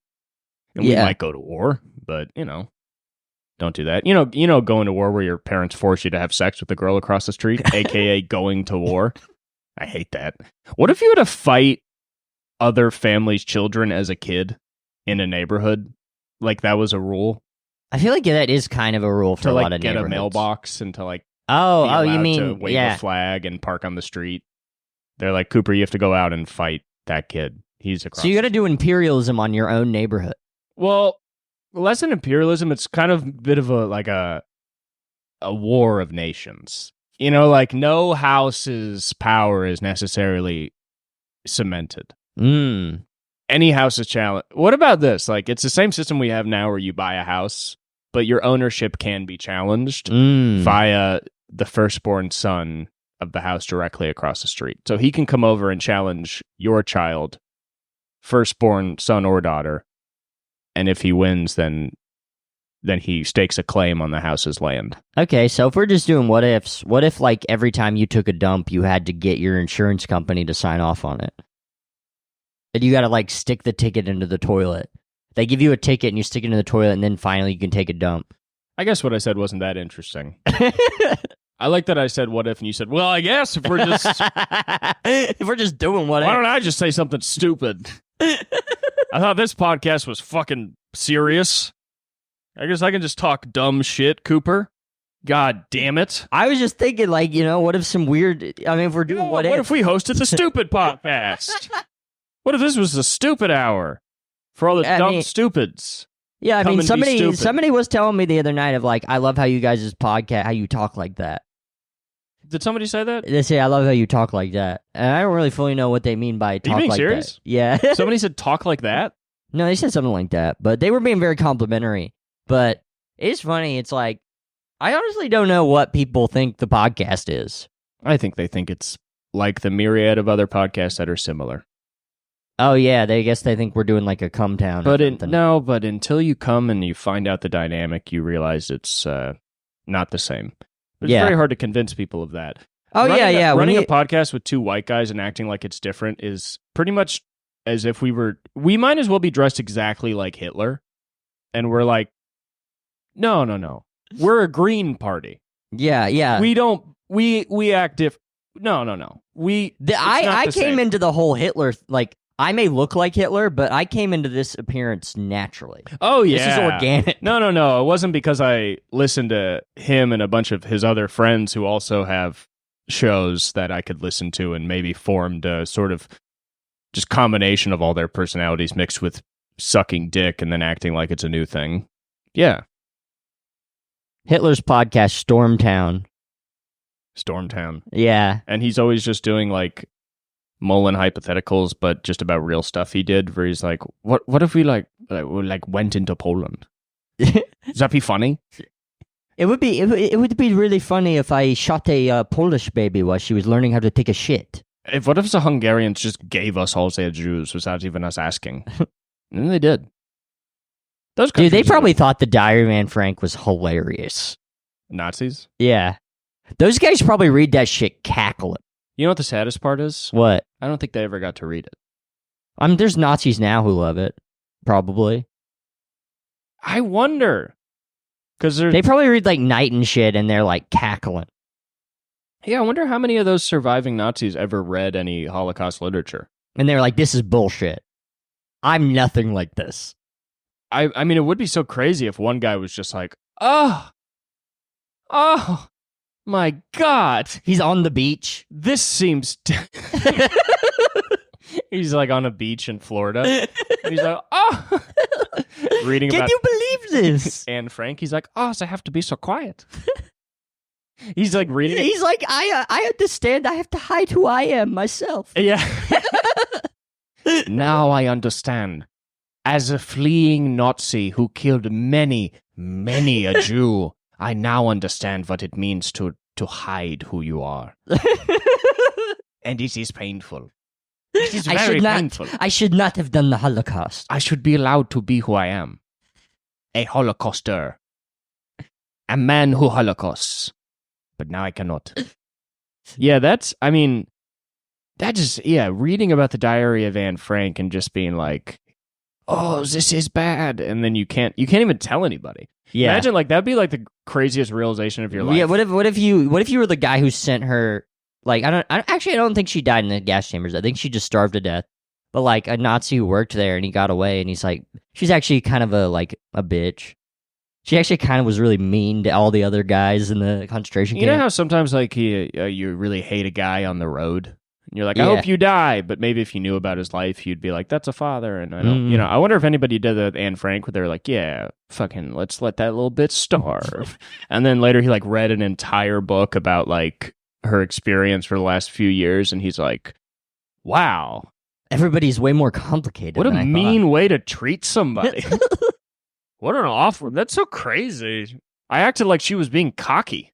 and we Yeah. might go to war. But don't do that. Going to war where your parents force you to have sex with the girl across the street, aka going to war. I hate that. What if you had to fight other families' children as a kid in a neighborhood? Like that was a rule I feel like that is kind of a rule for to a lot like of get a neighborhoods. mailbox and to like Oh, be you allowed mean to wave yeah? a flag and park on the street. They're like, Cooper, you have to go out and fight that kid. He's across. So you got to do imperialism on your own neighborhood. Well, less than imperialism. It's kind of a bit of a war of nations. Like no house's power is necessarily cemented. Any house is challenged. What about this? Like it's the same system we have now where you buy a house, but your ownership can be challenged via the firstborn son of the house directly across the street. So he can come over and challenge your child, firstborn son or daughter, and if he wins, then he stakes a claim on the house's land. Okay, so if we're just doing what ifs, what if like every time you took a dump, you had to get your insurance company to sign off on it? And you got to like stick the ticket into the toilet. They give you a ticket and you stick it in the toilet, and then finally you can take a dump. I guess what I said wasn't that interesting. I like that I said what if, and you said, well, I guess if we're just... if we're just doing what Why if. don't I just say something stupid? I thought this podcast was fucking serious. I guess I can just talk dumb shit, Cooper. God damn it. I was just thinking, like, what if some weird... I mean, if we're doing What if we hosted the stupid podcast? What if this was the stupid hour for all the dumb stupids? Yeah, I Come mean, and be stupid. somebody was telling me the other night of like, I love how you guys' podcast, how you talk like that. Did somebody say that? They say, I love how you talk like that. And I don't really fully know what they mean by talk being like serious? that. Yeah. Somebody said talk like that? No, they said something like that, but they were being very complimentary. But it's funny. It's like, I honestly don't know what people think the podcast is. I think they think it's like the myriad of other podcasts that are similar. Oh, yeah. I guess they think we're doing like a come town. But until you come and you find out the dynamic, you realize it's not the same. It's very hard to convince people of that. Oh, yeah. Running a podcast with two white guys and acting like it's different is pretty much as if we might as well be dressed exactly like Hitler. And we're like, no. We're a green party. Yeah. We act different. No. I came into the whole Hitler, like, I may look like Hitler, but I came into this appearance naturally. Oh, yeah. This is organic. No. It wasn't because I listened to him and a bunch of his other friends who also have shows that I could listen to and maybe formed a sort of just combination of all their personalities mixed with sucking dick and then acting like it's a new thing. Yeah. Hitler's podcast, Stormtown. Yeah. And he's always just doing like Mullen hypotheticals, but just about real stuff he did, where he's like, what if we went into Poland? Does that be funny? It would be really funny if I shot a Polish baby while she was learning how to take a shit. What if the Hungarians just gave us all their Jews without even us asking? And they did. Dude, they probably thought the Diary Frank was hilarious. Nazis? Yeah. Those guys probably read that shit cackling. You know what the saddest part is? What? I don't think they ever got to read it. There's Nazis now who love it. Probably. I wonder. Because They probably read like Night and shit, and they're like cackling. yeah, I wonder how many of those surviving Nazis ever read any Holocaust literature. And they're like, this is bullshit. I'm nothing like this. I mean, it would be so crazy if one guy was just like, oh, my God. He's on the beach. This seems... He's like on a beach in Florida. He's like, oh, reading Can about... you believe this? Anne Frank. He's like, oh, so I have to be so quiet. He's like reading it. He's like, I understand. I have to hide who I am myself. Yeah. Now I understand. As a fleeing Nazi who killed many, many a Jew, I now understand what it means to hide who you are. And it is painful. It is very painful. I should not have done the Holocaust. I should be allowed to be who I am. A Holocauster. A man who holocausts. But now I cannot. Yeah, reading about the diary of Anne Frank and just being like, oh, this is bad. And then you can't even tell anybody. Yeah. Imagine like that'd be like the craziest realization of your life. Yeah, what if you were the guy who sent her, like, I don't think she died in the gas chambers. I think she just starved to death. But like a Nazi who worked there and he got away and he's like, she's actually kind of a bitch. She actually kind of was really mean to all the other guys in the concentration camp. You know how sometimes like you really hate a guy on the road? And you're like, I hope you die. But maybe if you knew about his life, you'd be like, that's a father. And I don't, I wonder if anybody did that with Anne Frank where they were like, yeah, fucking let's let that little bitch starve. And then later he like read an entire book about like her experience for the last few years. And he's like, wow. Everybody's way more complicated. What a than mean way to treat somebody. What an awful... That's so crazy. I acted like she was being cocky.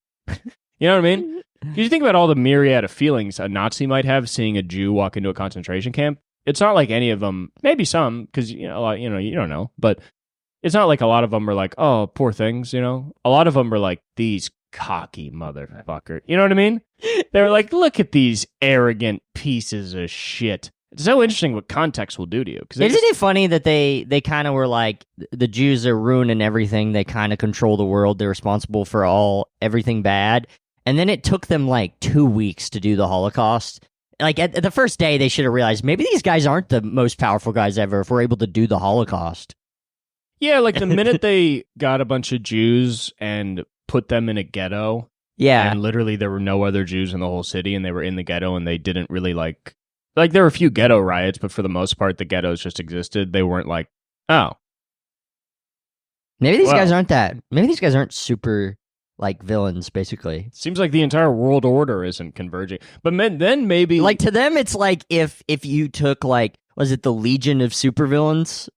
You know what I mean? If you think about all the myriad of feelings a Nazi might have seeing a Jew walk into a concentration camp, it's not like any of them... Maybe some, because, you don't know. But it's not like a lot of them are like, oh, poor things, you know? A lot of them are like, these cocky motherfucker. You know what I mean? They're like, look at these arrogant pieces of shit. It's so interesting what context will do to you. Isn't it funny that they kind of were like, the Jews are ruining everything. They kind of control the world. They're responsible for everything bad. And then it took them like 2 weeks to do the Holocaust. Like at the first day, they should have realized maybe these guys aren't the most powerful guys ever if we're able to do the Holocaust. Yeah, like the minute they got a bunch of Jews and put them in a ghetto. Yeah. And literally there were no other Jews in the whole city and they were in the ghetto and they didn't really like there were a few ghetto riots, but for the most part, the ghettos just existed. They weren't like, oh. Maybe these guys aren't that. Maybe these guys aren't super, like, villains, basically. Seems like the entire world order isn't converging. But then maybe... Like, to them, it's like if you took, like, was it the Legion of Supervillains?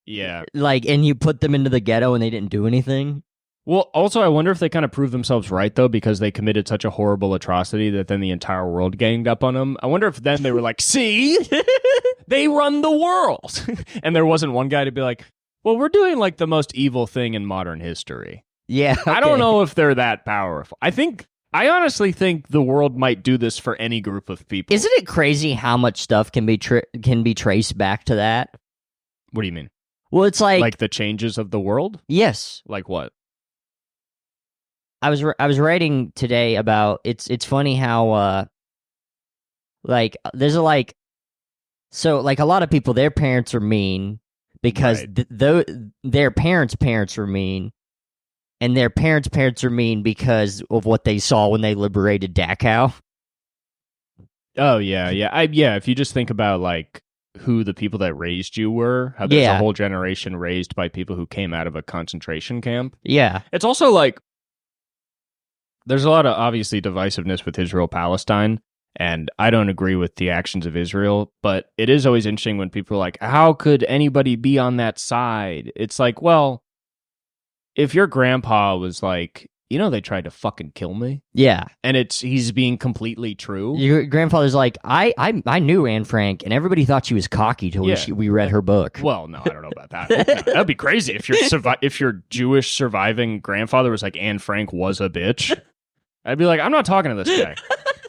Yeah. Like, and you put them into the ghetto and they didn't do anything? Well, also, I wonder if they kind of proved themselves right, though, because they committed such a horrible atrocity that then the entire world ganged up on them. I wonder if then they were like, see? They run the world! And there wasn't one guy to be like, well, we're doing, like, the most evil thing in modern history. Yeah. Okay. I don't know if they're that powerful. I honestly think the world might do this for any group of people. Isn't it crazy how much stuff can be traced back to that? What do you mean? Well, it's like the changes of the world? Yes. Like what? I was writing today about it's funny how like there's a like so like a lot of people their parents are mean because their parents were mean and their parents are mean because of what they saw when they liberated Dachau. Oh yeah. If you just think about like who the people that raised you were, how there's a whole generation raised by people who came out of a concentration camp. Yeah. It's also like there's a lot of obviously divisiveness with Israel-Palestine, and I don't agree with the actions of Israel, but it is always interesting when people are like, how could anybody be on that side? It's like, well, if your grandpa was like, they tried to fucking kill me. Yeah. And he's being completely true. Your grandfather's like, I knew Anne Frank, and everybody thought she was cocky till we read her book. Well, no, I don't know about that. No, that'd be crazy if your Jewish surviving grandfather was like, Anne Frank was a bitch. I'd be like, I'm not talking to this guy.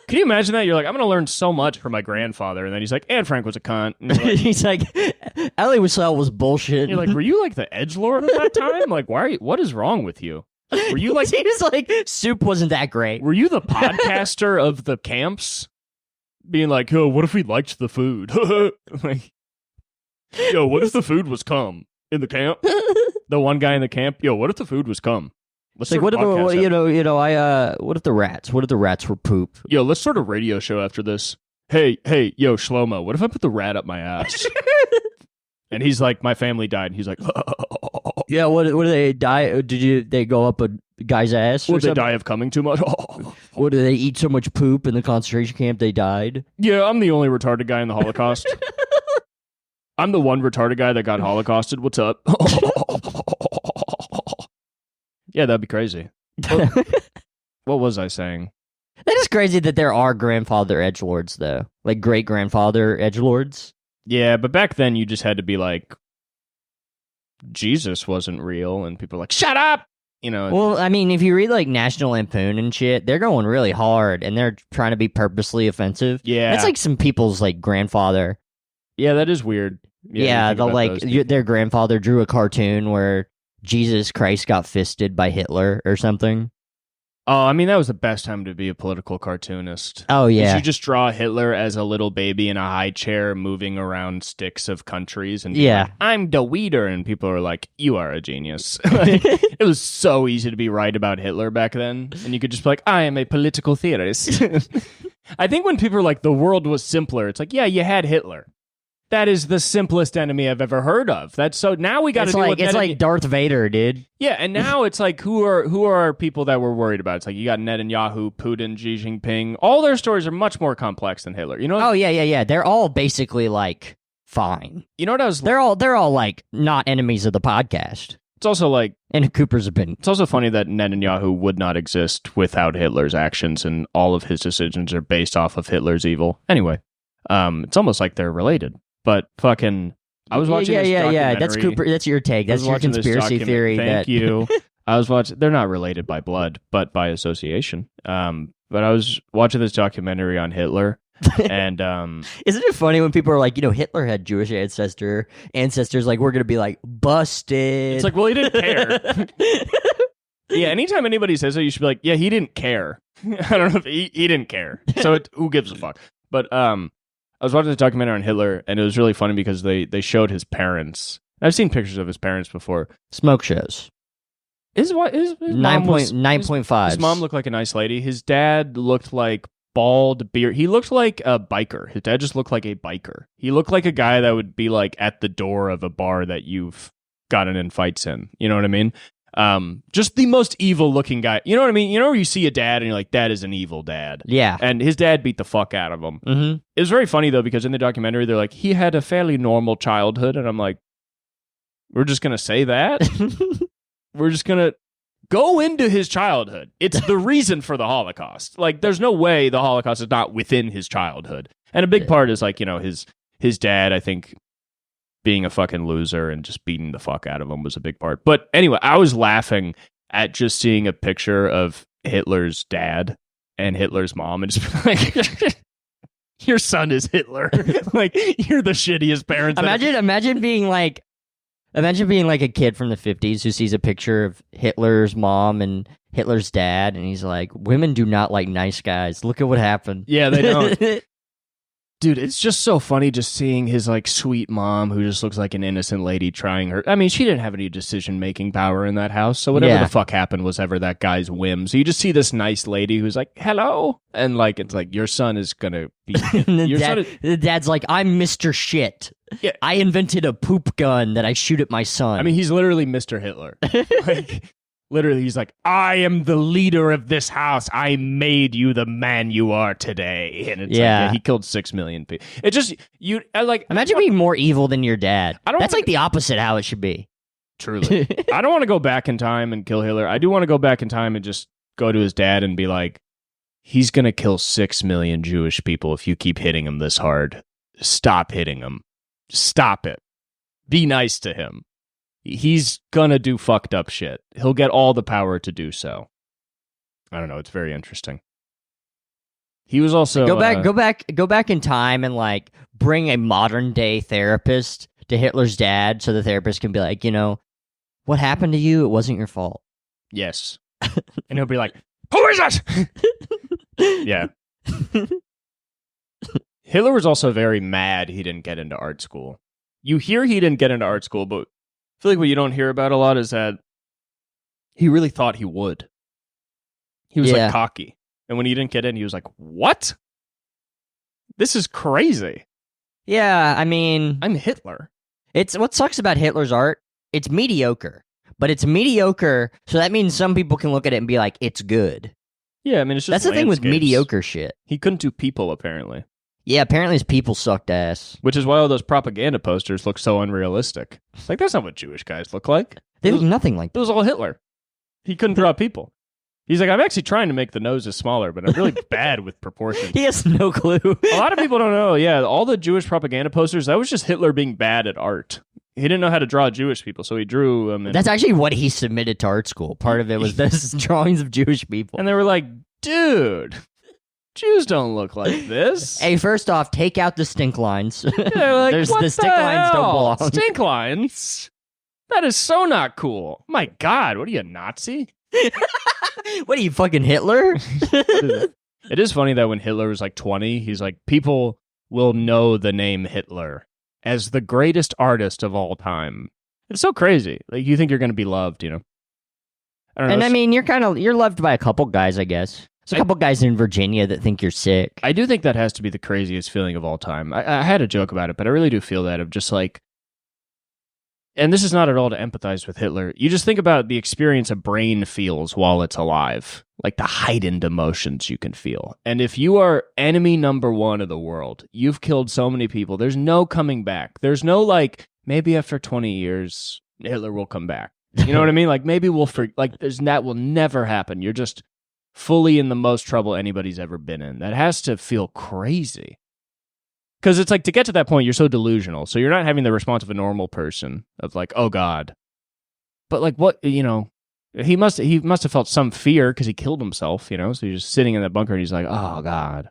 Can you imagine that? You're like, I'm going to learn so much from my grandfather. And then he's like, Anne Frank was a cunt. And he's like, Elie Wiesel was bullshit. You're like, were you like the edgelord at that time? Like, what is wrong with you? Were you like he was like, soup wasn't that great. Were you the podcaster of the camps? Being like, oh, what if we liked the food? Like, yo, what if the food was cum in the camp? The one guy in the camp, yo, what if the food was cum? Let's Like, start a podcast what if the rats were poop? Yo, let's start a radio show after this. Hey, yo, Shlomo, what if I put the rat up my ass? And he's like, my family died. And he's like, Yeah, what do they die? They go up a guy's ass? Would they die of coming too much? What, do they eat so much poop in the concentration camp they died? Yeah, I'm the only retarded guy in the Holocaust. I'm the one retarded guy that got Holocausted. What's up? Yeah, that'd be crazy. What was I saying? That is crazy that there are grandfather edgelords, though. Like, great-grandfather edgelords. Yeah, but back then you just had to be like, Jesus wasn't real, and people are like, shut up! You know. Well, I mean, if you read, like, National Lampoon and shit, they're going really hard, and they're trying to be purposely offensive. Yeah. That's like some people's, like, grandfather. Yeah, that is weird. Yeah, their grandfather drew a cartoon where Jesus Christ got fisted by Hitler or something. Oh, I mean, that was the best time to be a political cartoonist. Oh, yeah. You just draw Hitler as a little baby in a high chair moving around sticks of countries and be like, I'm the leader. And people are like, you are a genius. It was so easy to be right about Hitler back then. And you could just be like, I am a political theorist. I think when people are like, the world was simpler, it's like, yeah, you had Hitler. That is the simplest enemy I've ever heard of. That's so now we got to deal with it's like Darth Vader, dude. Yeah, and now it's like who are people that we're worried about? It's like you got Netanyahu, Putin, Xi Jinping. All their stories are much more complex than Hitler. You know? Oh yeah. They're all basically like fine. You know what I was? They're all like not enemies of the podcast. It's also like in Cooper's opinion. It's also funny that Netanyahu would not exist without Hitler's actions, and all of his decisions are based off of Hitler's evil. Anyway, it's almost like they're related. But fucking, I was watching this documentary. Yeah. That's Cooper. That's your take. That's your conspiracy theory. Thank you. I was watching. They're not related by blood, but by association. But I was watching this documentary on Hitler, and isn't it funny when people are like, Hitler had Jewish ancestors? Like, we're gonna be like busted. It's like, well, he didn't care. Yeah. Anytime anybody says that, you should be like, yeah, he didn't care. I don't know if he didn't care. So who gives a fuck? But I was watching this documentary on Hitler, and it was really funny because they showed his parents. I've seen pictures of his parents before. Smoke shows. His 9.5. His mom looked like a nice lady. His dad looked like bald beard. He looked like a biker. His dad just looked like a biker. He looked like a guy that would be like at the door of a bar that you've gotten in fights in. You know what I mean? Just the most evil looking guy. You know what I mean? You know where you see a dad and you're like, that is an evil dad. Yeah. And his dad beat the fuck out of him. Mm-hmm. It was very funny though, because in the documentary, they're like, he had a fairly normal childhood. And I'm like, we're just going to say that? We're just going to go into his childhood. It's the reason for the Holocaust. Like, there's no way the Holocaust is not within his childhood. And a big part is like, his dad, I think, being a fucking loser and just beating the fuck out of him was a big part. But anyway, I was laughing at just seeing a picture of Hitler's dad and Hitler's mom and just like, your son is Hitler. Like, you're the shittiest parents. Imagine being like a kid from the 50s who sees a picture of Hitler's mom and Hitler's dad, and he's like, women do not like nice guys. Look at what happened. Yeah, they don't. Dude, it's just so funny just seeing his, like, sweet mom who just looks like an innocent lady trying her... I mean, she didn't have any decision-making power in that house, so whatever the fuck happened was ever that guy's whim. So you just see this nice lady who's like, hello? And, like, it's like, your son is gonna be... The dad's like, I'm Mr. Shit. Yeah. I invented a poop gun that I shoot at my son. I mean, he's literally Mr. Hitler. Like... Literally, he's like, I am the leader of this house. I made you the man you are today. And it's like, he killed 6 million people. It just, imagine being more evil than your dad. That's like the opposite how it should be. Truly. I don't want to go back in time and kill Hitler. I do want to go back in time and just go to his dad and be like, he's going to kill 6 million Jewish people if you keep hitting him this hard. Stop hitting him. Stop it. Be nice to him. He's gonna do fucked up shit. He'll get all the power to do so. I don't know. It's very interesting. He was also go back in time and like bring a modern day therapist to Hitler's dad, so the therapist can be like, what happened to you? It wasn't your fault. Yes. And he'll be like, who is it? Yeah. Hitler was also very mad he didn't get into art school. You hear he didn't get into art school, but I feel like what you don't hear about a lot is that he really thought he would. He was like cocky. And when he didn't get in, he was like, what? This is crazy. Yeah, I mean, I'm Hitler. It's what sucks about Hitler's art. It's mediocre, but it's mediocre. So that means some people can look at it and be like, it's good. Yeah, I mean, it's just that's the thing with landscapes. mediocre shit. He couldn't do people, apparently. Yeah, apparently his people sucked ass. Which is why all those propaganda posters look so unrealistic. Like, that's not what Jewish guys look like. They look nothing like that. It was all Hitler. He couldn't draw people. He's like, I'm actually trying to make the noses smaller, but I'm really bad with proportions. He has no clue. A lot of people don't know. Yeah, all the Jewish propaganda posters, that was just Hitler being bad at art. He didn't know how to draw Jewish people, so he drew them. That's actually what he submitted to art school. Part of it was those drawings of Jewish people. And they were like, dude, Jews don't look like this. Hey, first off, take out the stink lines. Yeah, like, what the stink lines don't belong. Stink lines? That is so not cool. My God, what are you, a Nazi? What are you, fucking Hitler? It is funny that when Hitler was like 20, he's like, people will know the name Hitler as the greatest artist of all time. It's so crazy. Like, you think you're going to be loved, you know? I don't know. And I mean, you're loved by a couple guys, I guess. There's a couple guys in Virginia that think you're sick. I do think that has to be the craziest feeling of all time. I had a joke about it, but I really do feel that of just like, and this is not at all to empathize with Hitler. You just think about the experience a brain feels while it's alive, like the heightened emotions you can feel. And if you are enemy number one of the world, you've killed so many people, there's no coming back. There's no like, maybe after 20 years, Hitler will come back. You know what I mean? Like maybe that will never happen. You're just fully in the most trouble anybody's ever been in. That has to feel crazy. Because it's like, to get to that point, you're so delusional. So you're not having the response of a normal person of like, oh God. But like, what, you know, he must have felt some fear because he killed himself, you know? So he's just sitting in that bunker and he's like, oh God.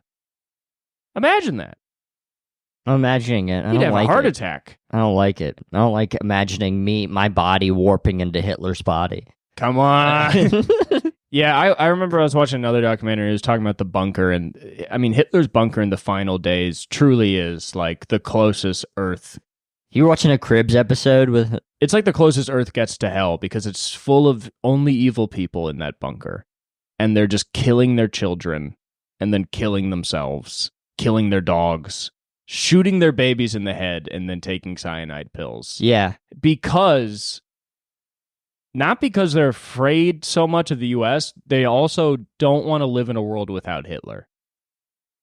Imagine that. I'm imagining it. He'd have a heart attack. I don't like it. I don't like imagining my body warping into Hitler's body. Come on. Yeah, I remember I was watching another documentary. It was talking about the bunker, and I mean, Hitler's bunker in the final days truly is like the closest Earth. You were watching a Cribs episode with... It's like the closest Earth gets to hell because it's full of only evil people in that bunker, and they're just killing their children, and then killing themselves, killing their dogs, shooting their babies in the head, and then taking cyanide pills. Yeah. Not because they're afraid so much of the U.S., they also don't want to live in a world without Hitler.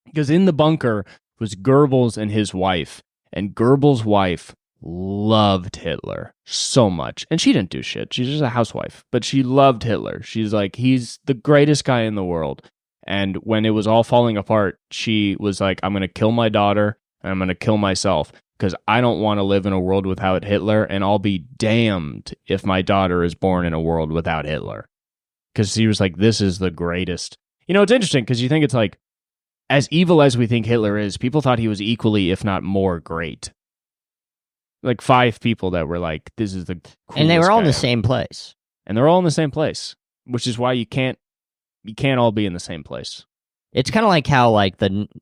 Because in the bunker was Goebbels and his wife, and Goebbels' wife loved Hitler so much. And she didn't do shit. She's just a housewife. But she loved Hitler. She's like, he's the greatest guy in the world. And when it was all falling apart, she was like, I'm going to kill my daughter, and I'm going to kill myself. Because I don't want to live in a world without Hitler, and I'll be damned if my daughter is born in a world without Hitler. Because he was like, this is the greatest. You know, it's interesting because you think it's like, as evil as we think Hitler is, people thought he was equally, if not more, great. Like 5 people that were like, this is the coolest And they were all in guy the same place. And they're all in the same place, which is why you can't all be in the same place. It's kind of like how like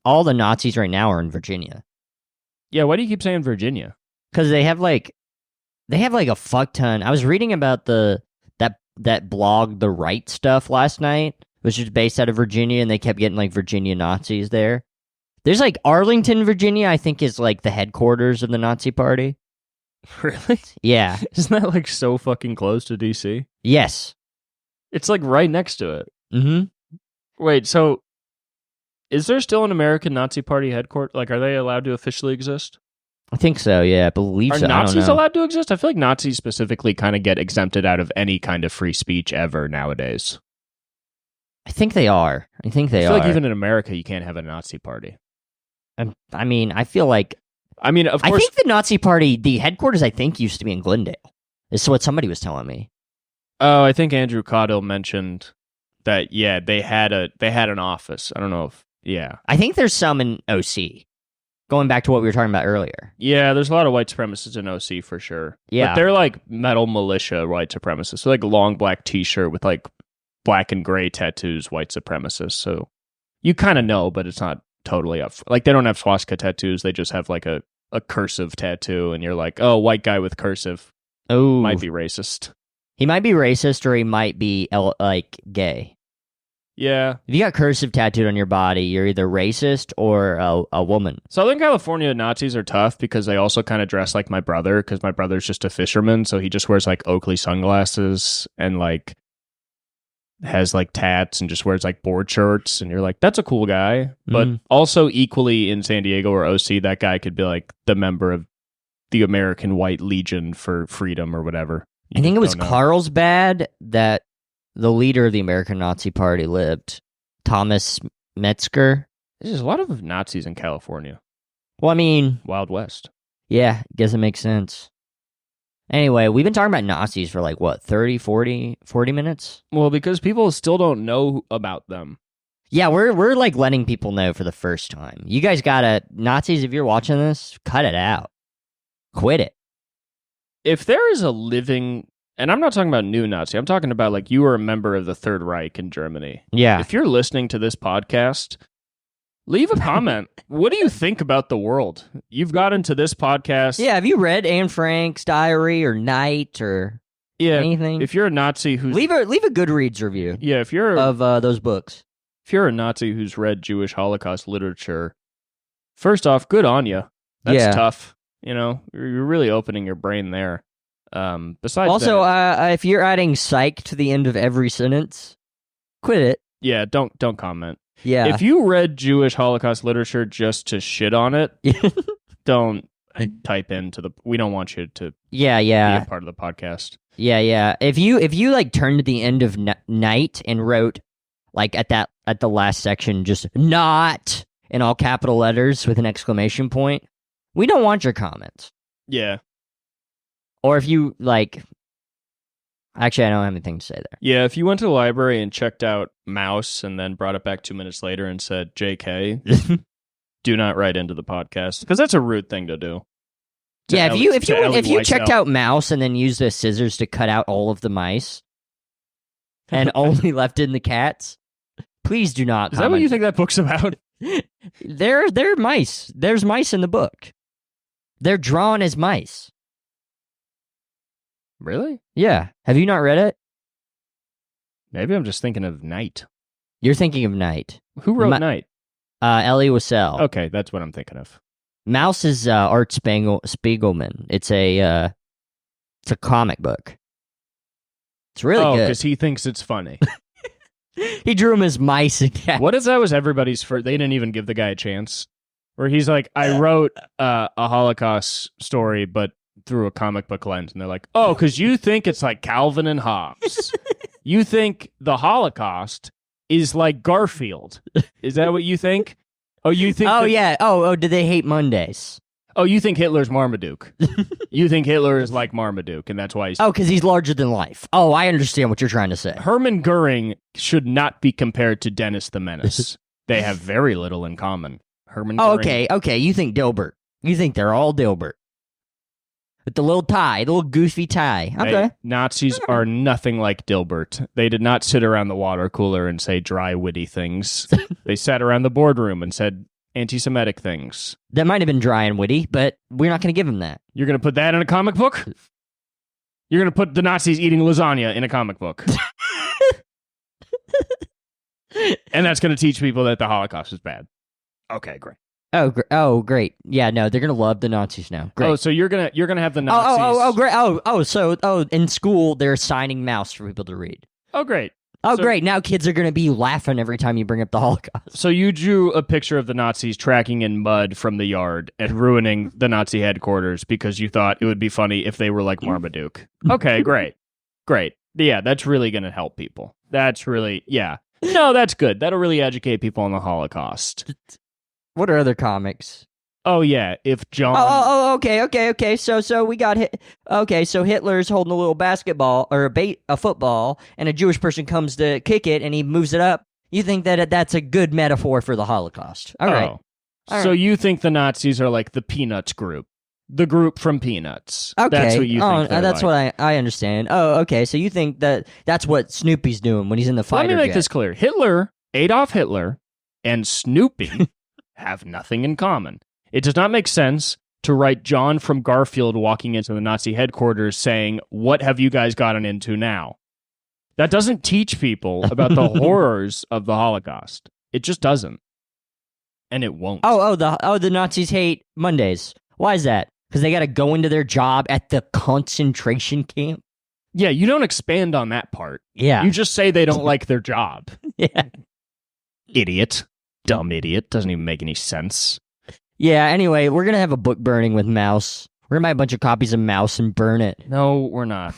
all the Nazis right now are in Virginia. Yeah, why do you keep saying Virginia? Because they have like a fuck ton. I was reading about that blog, The Right Stuff, last night, which is based out of Virginia, and they kept getting like Virginia Nazis there. There's like Arlington, Virginia, I think is like the headquarters of the Nazi Party. Really? Yeah. Isn't that like so fucking close to DC? Yes. It's like right next to it. Mm-hmm. Wait, so is there still an American Nazi Party headquarters? Like, are they allowed to officially exist? I think so, yeah. I believe so. Are Nazis I don't know. allowed to exist? I feel like Nazis specifically kind of get exempted out of any kind of free speech ever nowadays. I think they are. I feel like even in America, you can't have a Nazi party. I mean, I feel like... I mean, of course... I think the Nazi Party, the headquarters, I think, used to be in Glendale. This is what somebody was telling me. Oh, I think Andrew Caudill mentioned that, yeah, they had an office. I don't know if... Yeah. I think there's some in OC. Going back to what we were talking about earlier. Yeah, there's a lot of white supremacists in OC for sure. Yeah. But they're like metal militia white supremacists. So like a long black t-shirt with like black and gray tattoos, white supremacists. So you kind of know, but it's not totally up. Like they don't have swastika tattoos. They just have like a cursive tattoo. And you're like, oh, white guy with cursive. Oh. Might be racist. He might be racist or he might be like gay. Yeah. If you got cursive tattooed on your body, you're either racist or a woman. Southern California Nazis are tough because they also kind of dress like my brother, because my brother's just a fisherman, so he just wears like Oakley sunglasses and like has like tats and just wears like board shorts, and you're like, that's a cool guy. But also equally in San Diego or OC, that guy could be like the member of the American White Legion for Freedom or whatever. I think it was Carlsbad that the leader of the American Nazi Party lived, Thomas Metzger. There's a lot of Nazis in California. Well, I mean... Wild West. Yeah, guess it makes sense. Anyway, we've been talking about Nazis for like, what, 30, 40 minutes? Well, because people still don't know about them. Yeah, we're like letting people know for the first time. You guys gotta... Nazis, if you're watching this, cut it out. Quit it. If there is a living... And I'm not talking about new Nazi. I'm talking about like you were a member of the Third Reich in Germany. Yeah. If you're listening to this podcast, leave a comment. What do you think about the world? You've got into this podcast. Yeah, have you read Anne Frank's diary or Night or anything? If you're a Nazi who's... Leave a Goodreads review. Yeah, if you're... Of those books. If you're a Nazi who's read Jewish Holocaust literature, first off, good on you. That's tough. You know, you're really opening your brain there. Besides also, that, if you're adding psych to the end of every sentence, quit it. Yeah, don't comment. Yeah. If you read Jewish Holocaust literature just to shit on it, don't type into the... We don't want you to be a part of the podcast. Yeah. If you like turned to the end of Night and wrote like at the last section just not in all capital letters with an exclamation point, we don't want your comments. Yeah. Or if you, like... Actually, I don't have anything to say there. Yeah, if you went to the library and checked out Mouse and then brought it back 2 minutes later and said, JK, do not write into the podcast. Because that's a rude thing to do. Yeah, if you checked out Mouse and then used the scissors to cut out all of the mice and only left in the cats, please do not comment. Is that what you think that book's about? They're mice. There's mice in the book. They're drawn as mice. Really? Yeah. Have you not read it? Maybe I'm just thinking of Night. You're thinking of Night. Who wrote Night? Ellie Wiesel. Okay, that's what I'm thinking of. Mouse is Art Spiegelman. It's a comic book. It's really good. Oh, because he thinks it's funny. He drew him as mice and cats. What if that was everybody's first? They didn't even give the guy a chance. Where he's like, I wrote a Holocaust story, but through a comic book lens. And they're like, oh, because you think it's like Calvin and Hobbes. You think the Holocaust is like Garfield. Is that what you think? Oh, you think... Oh, yeah. Oh, do they hate Mondays? Oh, you think Hitler's Marmaduke. You think Hitler is like Marmaduke, and that's why he's... Oh, because he's larger than life. Oh, I understand what you're trying to say. Hermann Goering should not be compared to Dennis the Menace. They have very little in common. Hermann Goering... Okay. You think Dilbert. You think they're all Dilbert. With the little tie, the little goofy tie. Okay. Hey, Nazis are nothing like Dilbert. They did not sit around the water cooler and say dry, witty things. They sat around the boardroom and said anti-Semitic things. That might have been dry and witty, but we're not going to give them that. You're going to put that in a comic book? You're going to put the Nazis eating lasagna in a comic book. And that's going to teach people that the Holocaust is bad. Okay, great. Oh, great. Yeah, no, they're going to love the Nazis now. Great. Oh, so you're going to have the Nazis. Great. So in school, they're assigning Mouse for people to read. Oh, great. Great. Now kids are going to be laughing every time you bring up the Holocaust. So you drew a picture of the Nazis tracking in mud from the yard and ruining the Nazi headquarters because you thought it would be funny if they were like Marmaduke. Okay, great. Great. Yeah, that's really going to help people. That's really, yeah. No, that's good. That'll really educate people on the Holocaust. What are other comics? Oh, yeah. If John... Okay. So we got... Okay, so Hitler's holding a little basketball, or a football, and a Jewish person comes to kick it, and he moves it up. You think that that's a good metaphor for the Holocaust. All right. All So right. you think the Nazis are like the Peanuts group? The group from Peanuts. Okay. That's what you think they're that's like. what I understand. Oh, okay. So you think that's what Snoopy's doing when he's in the fighter Let me make jet. this clear. Adolf Hitler, and Snoopy have nothing in common. It does not make sense to write John from Garfield walking into the Nazi headquarters saying, "What have you guys gotten into now?" That doesn't teach people about the horrors of the Holocaust. It just doesn't. And it won't. The Nazis hate Mondays. Why is that? Because they got to go into their job at the concentration camp? Yeah, you don't expand on that part. Yeah. You just say they don't like their job. Yeah. Idiot. Dumb idiot. Doesn't even make any sense. Yeah, anyway, we're going to have a book burning with Mouse. We're going to buy a bunch of copies of Mouse and burn it. No, we're not.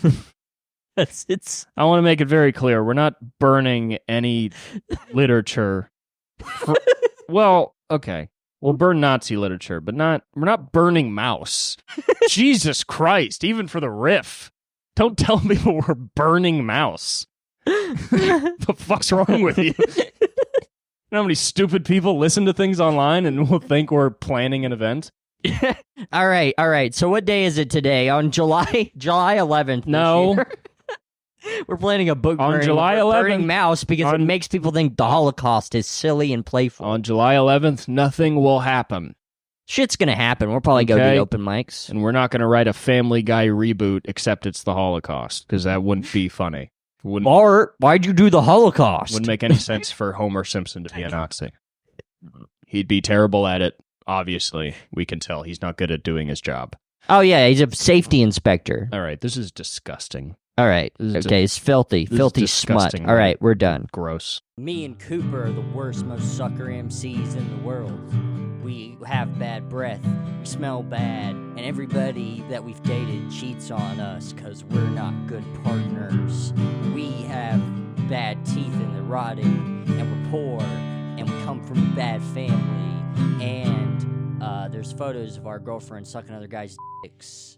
It's I want to make it very clear. We're not burning any literature. Well, okay. We'll burn Nazi literature, but we're not burning Mouse. Jesus Christ, even for the riff. Don't tell people we're burning Mouse. The fuck's wrong with you? You know how many stupid people listen to things online and will think we're planning an event? All right. So what day is it today? On July 11th. No. We're planning a book On burning. July We're 11th, burning Mouse because it makes people think the Holocaust is silly and playful. On July 11th, nothing will happen. Shit's gonna happen. We'll probably go Okay. do open mics. And we're not going to write a Family Guy reboot except it's the Holocaust, because that wouldn't be funny. Bart, why'd you do the Holocaust? Wouldn't make any sense for Homer Simpson to be a Nazi. He'd be terrible at it, obviously. We can tell he's not good at doing his job. Oh yeah, he's a safety inspector. All right, this is disgusting. All right. This is Okay, it's filthy. this is Filthy smut. disgusting, All man. right, we're done. Gross. Me and Cooper are the worst, most sucker MCs in the world. We have bad breath, we smell bad, and everybody that we've dated cheats on us because we're not good partners. We have bad teeth and they're rotting, and we're poor, and we come from a bad family, and there's photos of our girlfriends sucking other guys' dicks.